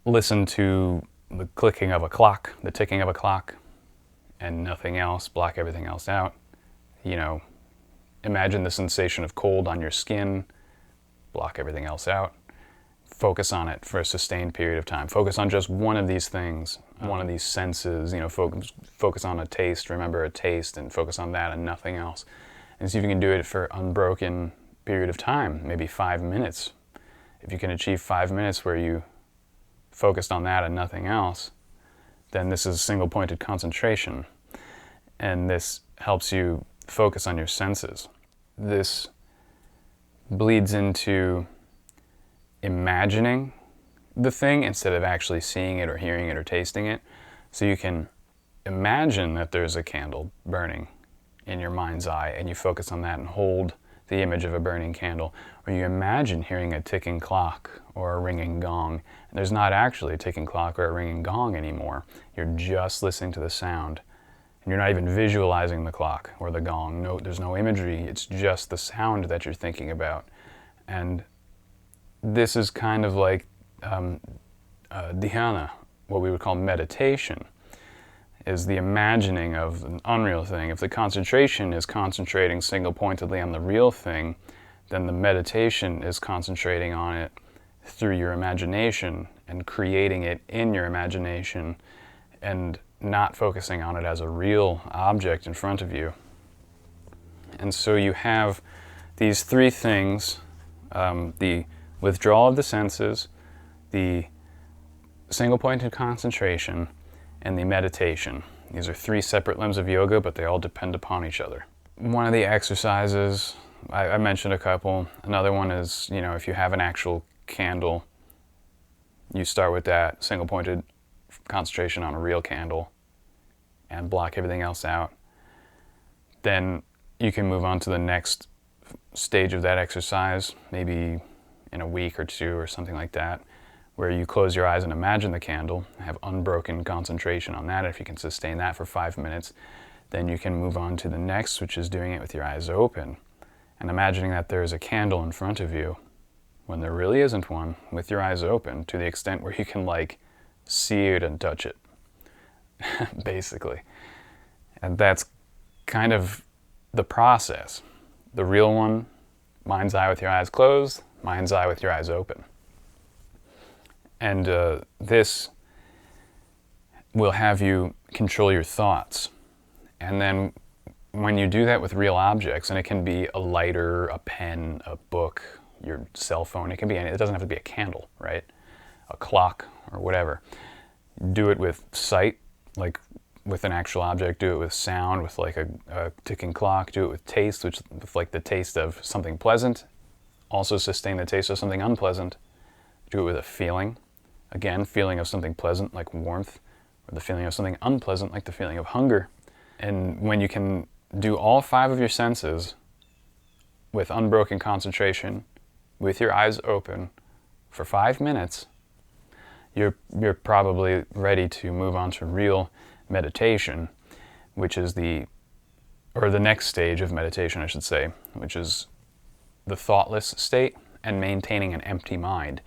Listen to the clicking of a clock, the ticking of a clock, and nothing else, block everything else out. Imagine the sensation of cold on your skin, block everything else out. Focus on it for a sustained period of time. Focus on just one of these things, one of these senses, focus on a taste, remember a taste, and focus on that and nothing else. And see if you can do it for an unbroken period of time, maybe 5 minutes. If you can achieve 5 minutes where you focused on that and nothing else, then this is single-pointed concentration. And this helps you focus on your senses. This bleeds into imagining the thing instead of actually seeing it or hearing it or tasting it. So you can imagine that there's a candle burning in your mind's eye and you focus on that and hold the image of a burning candle. Or you imagine hearing a ticking clock or a ringing gong. And there's not actually a ticking clock or a ringing gong anymore. You're just listening to the sound. And you're not even visualizing the clock or the gong. No, there's no imagery. It's just the sound that you're thinking about. And this is kind of like Dhyana, what we would call meditation, is the imagining of an unreal thing. If the concentration is concentrating single-pointedly on the real thing, then the meditation is concentrating on it through your imagination and creating it in your imagination and not focusing on it as a real object in front of you. And so you have these three things, the withdrawal of the senses, the single-pointed concentration, and the meditation. These are three separate limbs of yoga, but they all depend upon each other. One of the exercises, I mentioned a couple. Another one is, if you have an actual candle, you start with that single-pointed concentration on a real candle and block everything else out. Then you can move on to the next stage of that exercise, maybe in a week or two or something like that, where you close your eyes and imagine the candle, have unbroken concentration on that. If you can sustain that for 5 minutes, then you can move on to the next, which is doing it with your eyes open and imagining that there is a candle in front of you when there really isn't one, with your eyes open to the extent where you can see it and touch it, basically. And that's kind of the process. The real one, mind's eye with your eyes closed, mind's eye with your eyes open. And this will have you control your thoughts. And then when you do that with real objects, and it can be a lighter, a pen, a book, your cell phone, it can be it doesn't have to be a candle, right? A clock or whatever. Do it with sight, like with an actual object. Do it with sound, with a ticking clock. Do it with taste, with the taste of something pleasant. Also sustain the taste of something unpleasant. Do it with a feeling. Again, feeling of something pleasant like warmth, or the feeling of something unpleasant like the feeling of hunger. And when you can do all 5 of your senses with unbroken concentration, with your eyes open for 5 minutes, you're probably ready to move on to real meditation, which is the next stage of meditation, I should say, which is the thoughtless state and maintaining an empty mind.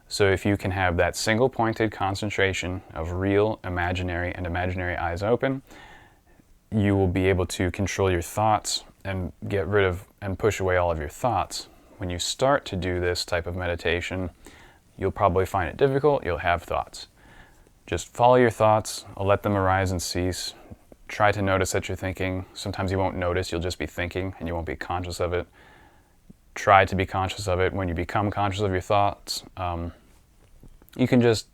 So if you can have that single-pointed concentration of real, imaginary, and imaginary eyes open, you will be able to control your thoughts and get rid of and push away all of your thoughts. When you start to do this type of meditation, you'll probably find it difficult. You'll have thoughts. Just follow your thoughts, let them arise and cease. Try to notice that you're thinking. Sometimes you won't notice, you'll just be thinking and you won't be conscious of it. Try to be conscious of it. When you become conscious of your thoughts, you can just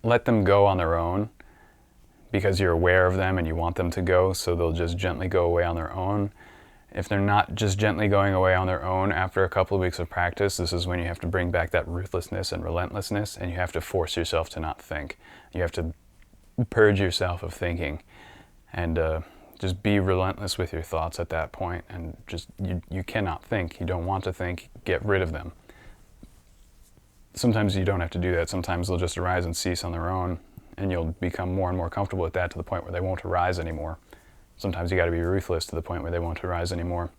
let them go on their own because you're aware of them and you want them to go, so they'll just gently go away on their own. If they're not just gently going away on their own after a couple of weeks of practice, this is when you have to bring back that ruthlessness and relentlessness, and you have to force yourself to not think. You have to purge yourself of thinking and just be relentless with your thoughts at that point, and just you cannot think. You don't want to think. Get rid of them. Sometimes you don't have to do that. Sometimes they'll just arise and cease on their own. and you'll become more and more comfortable with that to the point where they won't arise anymore. Sometimes you got to be ruthless to the point where they won't arise anymore.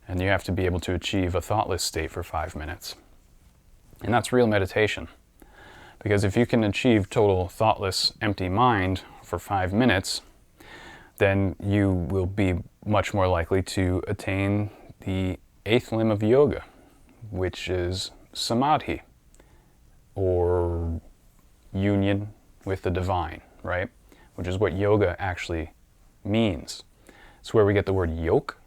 And you have to be able to achieve a thoughtless state for 5 minutes. And that's real meditation. Because if you can achieve total thoughtless, empty mind for 5 minutes, then you will be much more likely to attain the 8th limb of yoga, which is Samadhi, or union with the divine, right? Which is what yoga actually means. It's where we get the word yoke.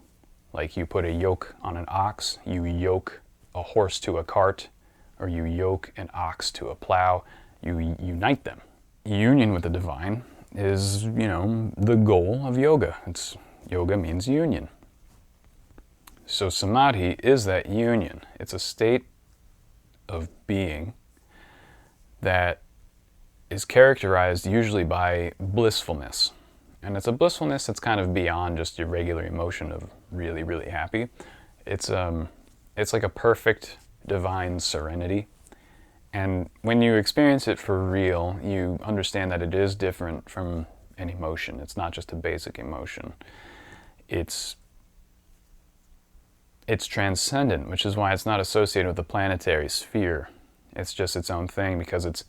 Like you put a yoke on an ox, you yoke a horse to a cart, or you yoke an ox to a plow, you unite them. Union with the divine is, the goal of yoga. Yoga means union. So Samadhi is that union. It's a state of being that is characterized usually by blissfulness. And it's a blissfulness that's kind of beyond just your regular emotion of really, really happy. It's like a perfect divine serenity. And when you experience it for real, you understand that it is different from an emotion. It's not just a basic emotion. It's transcendent, which is why it's not associated with the planetary sphere. It's just its own thing because it's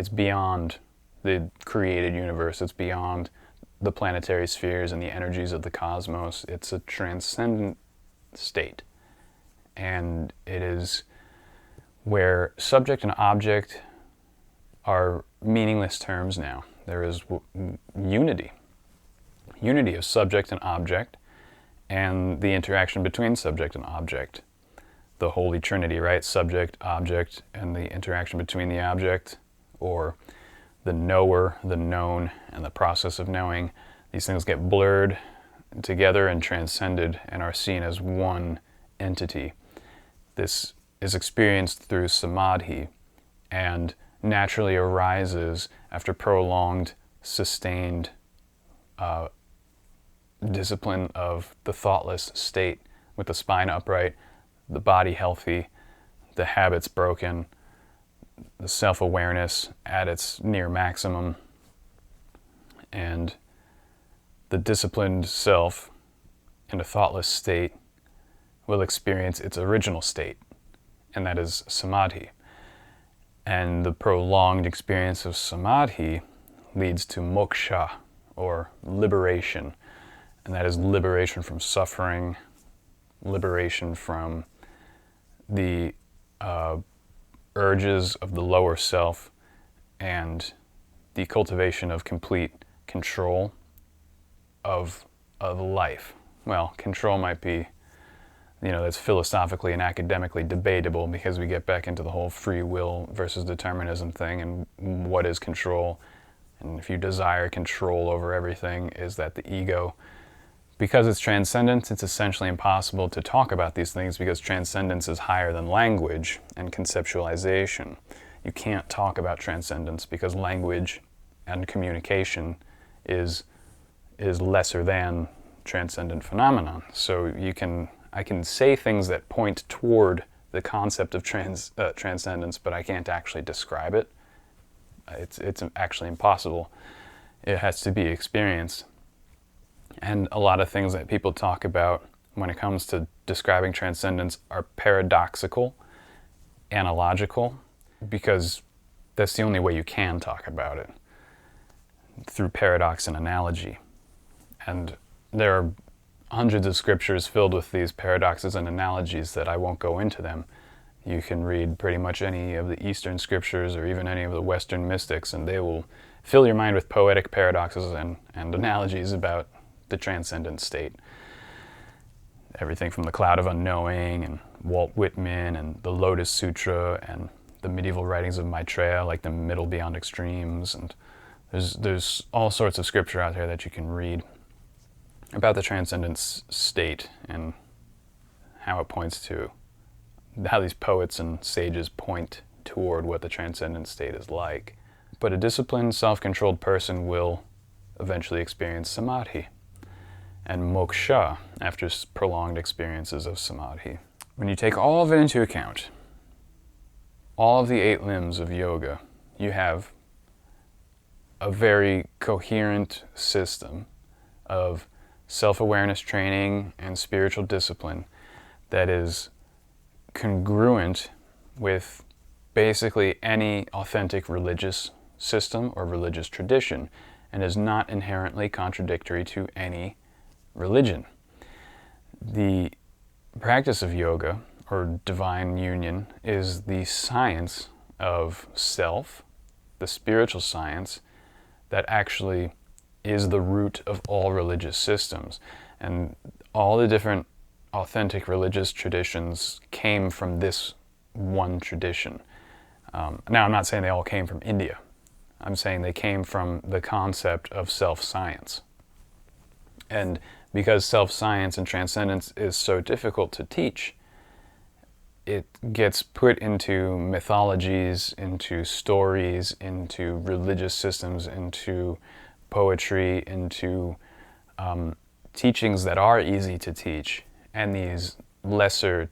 beyond the created universe. It's beyond the planetary spheres and the energies of the cosmos. It's a transcendent state. And it is where subject and object are meaningless terms now. There is unity of subject and object, and the interaction between subject and object. The Holy Trinity, right? Subject, object, and the interaction between the object, or the knower, the known, and the process of knowing. These things get blurred together and transcended and are seen as one entity. This is experienced through Samadhi and naturally arises after prolonged, sustained discipline of the thoughtless state with the spine upright, the body healthy, the habits broken, the self-awareness at its near maximum, and the disciplined self in a thoughtless state will experience its original state, and that is Samadhi. And the prolonged experience of Samadhi leads to moksha, or liberation, and that is liberation from suffering, liberation from the urges of the lower self, and the cultivation of complete control of life. Well, control might be, that's philosophically and academically debatable because we get back into the whole free will versus determinism thing and what is control. And if you desire control over everything, is that the ego? Because it's transcendent, it's essentially impossible to talk about these things because transcendence is higher than language and conceptualization. You can't talk about transcendence because language and communication is lesser than transcendent phenomenon. So I can say things that point toward the concept of transcendence, but I can't actually describe it. It's actually impossible. It has to be experienced. And a lot of things that people talk about when it comes to describing transcendence are paradoxical, analogical, because that's the only way you can talk about it, through paradox and analogy. And there are hundreds of scriptures filled with these paradoxes and analogies that I won't go into them. You can read pretty much any of the Eastern scriptures or even any of the Western mystics, and they will fill your mind with poetic paradoxes and analogies about the transcendent state. Everything from the Cloud of Unknowing and Walt Whitman and the Lotus Sutra and the medieval writings of Maitreya, like the Middle Beyond Extremes. And there's all sorts of scripture out there that you can read about the transcendent state and how it points to, how these poets and sages point toward what the transcendent state is like. But a disciplined, self-controlled person will eventually experience Samadhi and moksha after prolonged experiences of Samadhi. When you take all of it into account, all of the 8 limbs of yoga, you have a very coherent system of self-awareness training and spiritual discipline that is congruent with basically any authentic religious system or religious tradition, and is not inherently contradictory to any religion. The practice of yoga, or divine union, is the science of self, the spiritual science that actually is the root of all religious systems. And all the different authentic religious traditions came from this one tradition. Now, I'm not saying they all came from India. I'm saying they came from the concept of self-science. And because self-science and transcendence is so difficult to teach, it gets put into mythologies, into stories, into religious systems, into poetry, into teachings that are easy to teach. And these lesser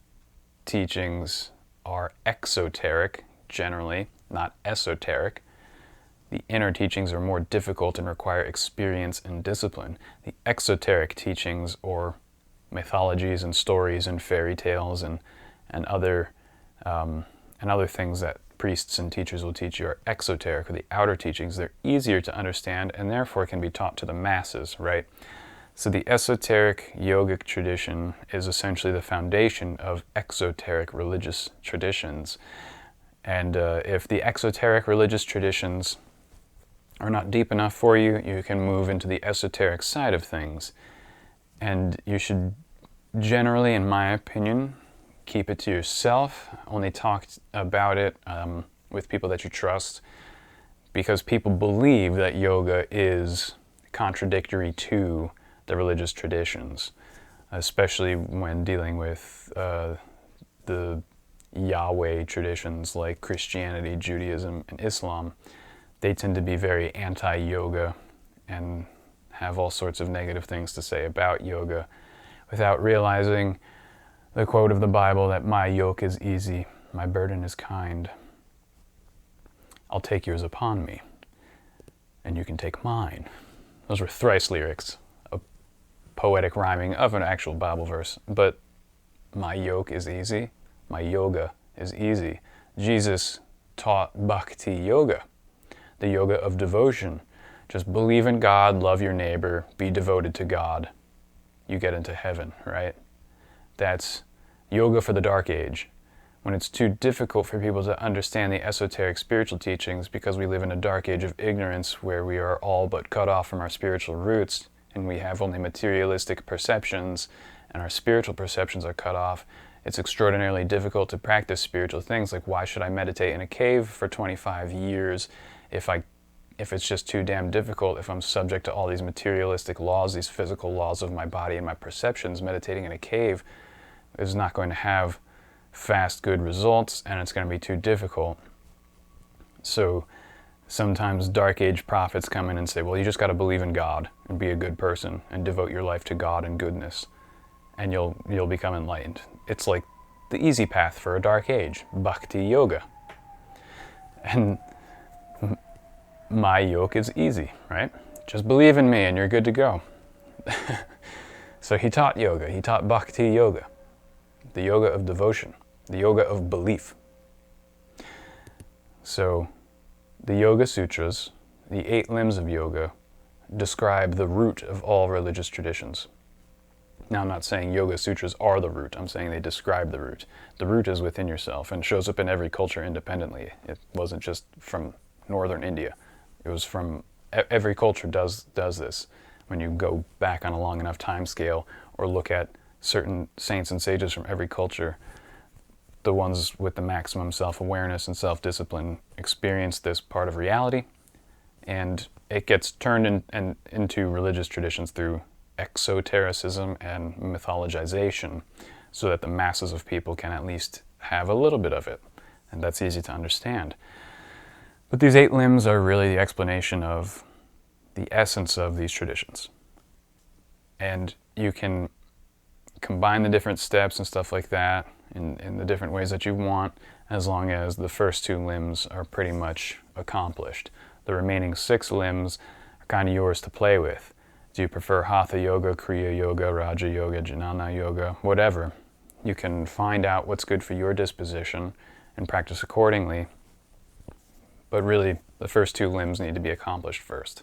teachings are exoteric, generally, not esoteric. The inner teachings are more difficult and require experience and discipline. The exoteric teachings, or mythologies and stories and fairy tales and other things that priests and teachers will teach you, are exoteric, or the outer teachings. They're easier to understand and therefore can be taught to the masses, right? So the esoteric yogic tradition is essentially the foundation of exoteric religious traditions. And if the exoteric religious traditions are not deep enough for you, you can move into the esoteric side of things. And you should generally, in my opinion, keep it to yourself. Only talk about it with people that you trust, because people believe that yoga is contradictory to the religious traditions, especially when dealing with the Yahweh traditions like Christianity, Judaism, and Islam. They tend to be very anti-yoga and have all sorts of negative things to say about yoga without realizing the quote of the Bible that my yoke is easy, my burden is kind. I'll take yours upon me, and you can take mine. Those were thrice lyrics, a poetic rhyming of an actual Bible verse. But my yoke is easy, my yoga is easy. Jesus taught Bhakti yoga, the yoga of devotion. Just believe in God, love your neighbor, be devoted to God. You get into heaven, right? That's yoga for the dark age. When it's too difficult for people to understand the esoteric spiritual teachings because we live in a dark age of ignorance where we are all but cut off from our spiritual roots and we have only materialistic perceptions and our spiritual perceptions are cut off, it's extraordinarily difficult to practice spiritual things. Like, why should I meditate in a cave for 25 years if it's just too damn difficult, if I'm subject to all these materialistic laws, these physical laws of my body and my perceptions? Meditating in a cave is not going to have fast, good results, and it's going to be too difficult. So sometimes Dark Age prophets come in and say, well, you just got to believe in God and be a good person and devote your life to God and goodness, and you'll become enlightened. It's like the easy path for a Dark Age, Bhakti yoga. And my yoke is easy, right? Just believe in me and you're good to go. So he taught yoga. He taught Bhakti yoga, the yoga of devotion, the yoga of belief. So the Yoga Sutras, the 8 limbs of yoga, describe the root of all religious traditions. Now, I'm not saying Yoga Sutras are the root. I'm saying they describe the root. The root is within yourself and shows up in every culture independently. It wasn't just from northern India. It was from every culture does this. When you go back on a long enough time scale or look at certain saints and sages from every culture, the ones with the maximum self-awareness and self-discipline experience this part of reality, and it gets turned into religious traditions through exotericism and mythologization so that the masses of people can at least have a little bit of it, and that's easy to understand. But these 8 limbs are really the explanation of the essence of these traditions. And you can combine the different steps and stuff like that in the different ways that you want, as long as the first 2 limbs are pretty much accomplished. The remaining 6 limbs are kind of yours to play with. Do you prefer Hatha Yoga, Kriya Yoga, Raja Yoga, Jnana Yoga, whatever? You can find out what's good for your disposition and practice accordingly. But really, the first 2 limbs need to be accomplished first.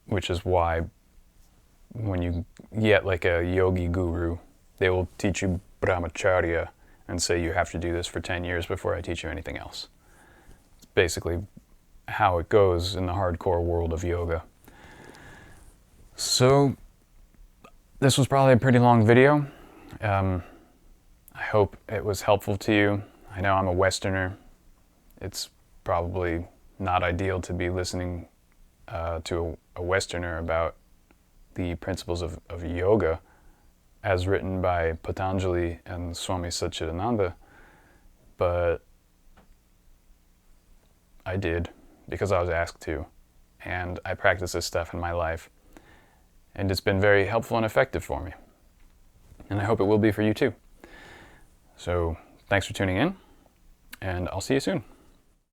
Which is why when you get like a yogi guru, they will teach you Brahmacharya and say you have to do this for 10 years before I teach you anything else. It's basically how it goes in the hardcore world of yoga. So, this was probably a pretty long video. I hope it was helpful to you. I know I'm a Westerner. It's probably not ideal to be listening to a Westerner about the principles of yoga as written by Patanjali and Swami Satchidananda, but I did because I was asked to, and I practice this stuff in my life, and it's been very helpful and effective for me, and I hope it will be for you too. So thanks for tuning in, and I'll see you soon.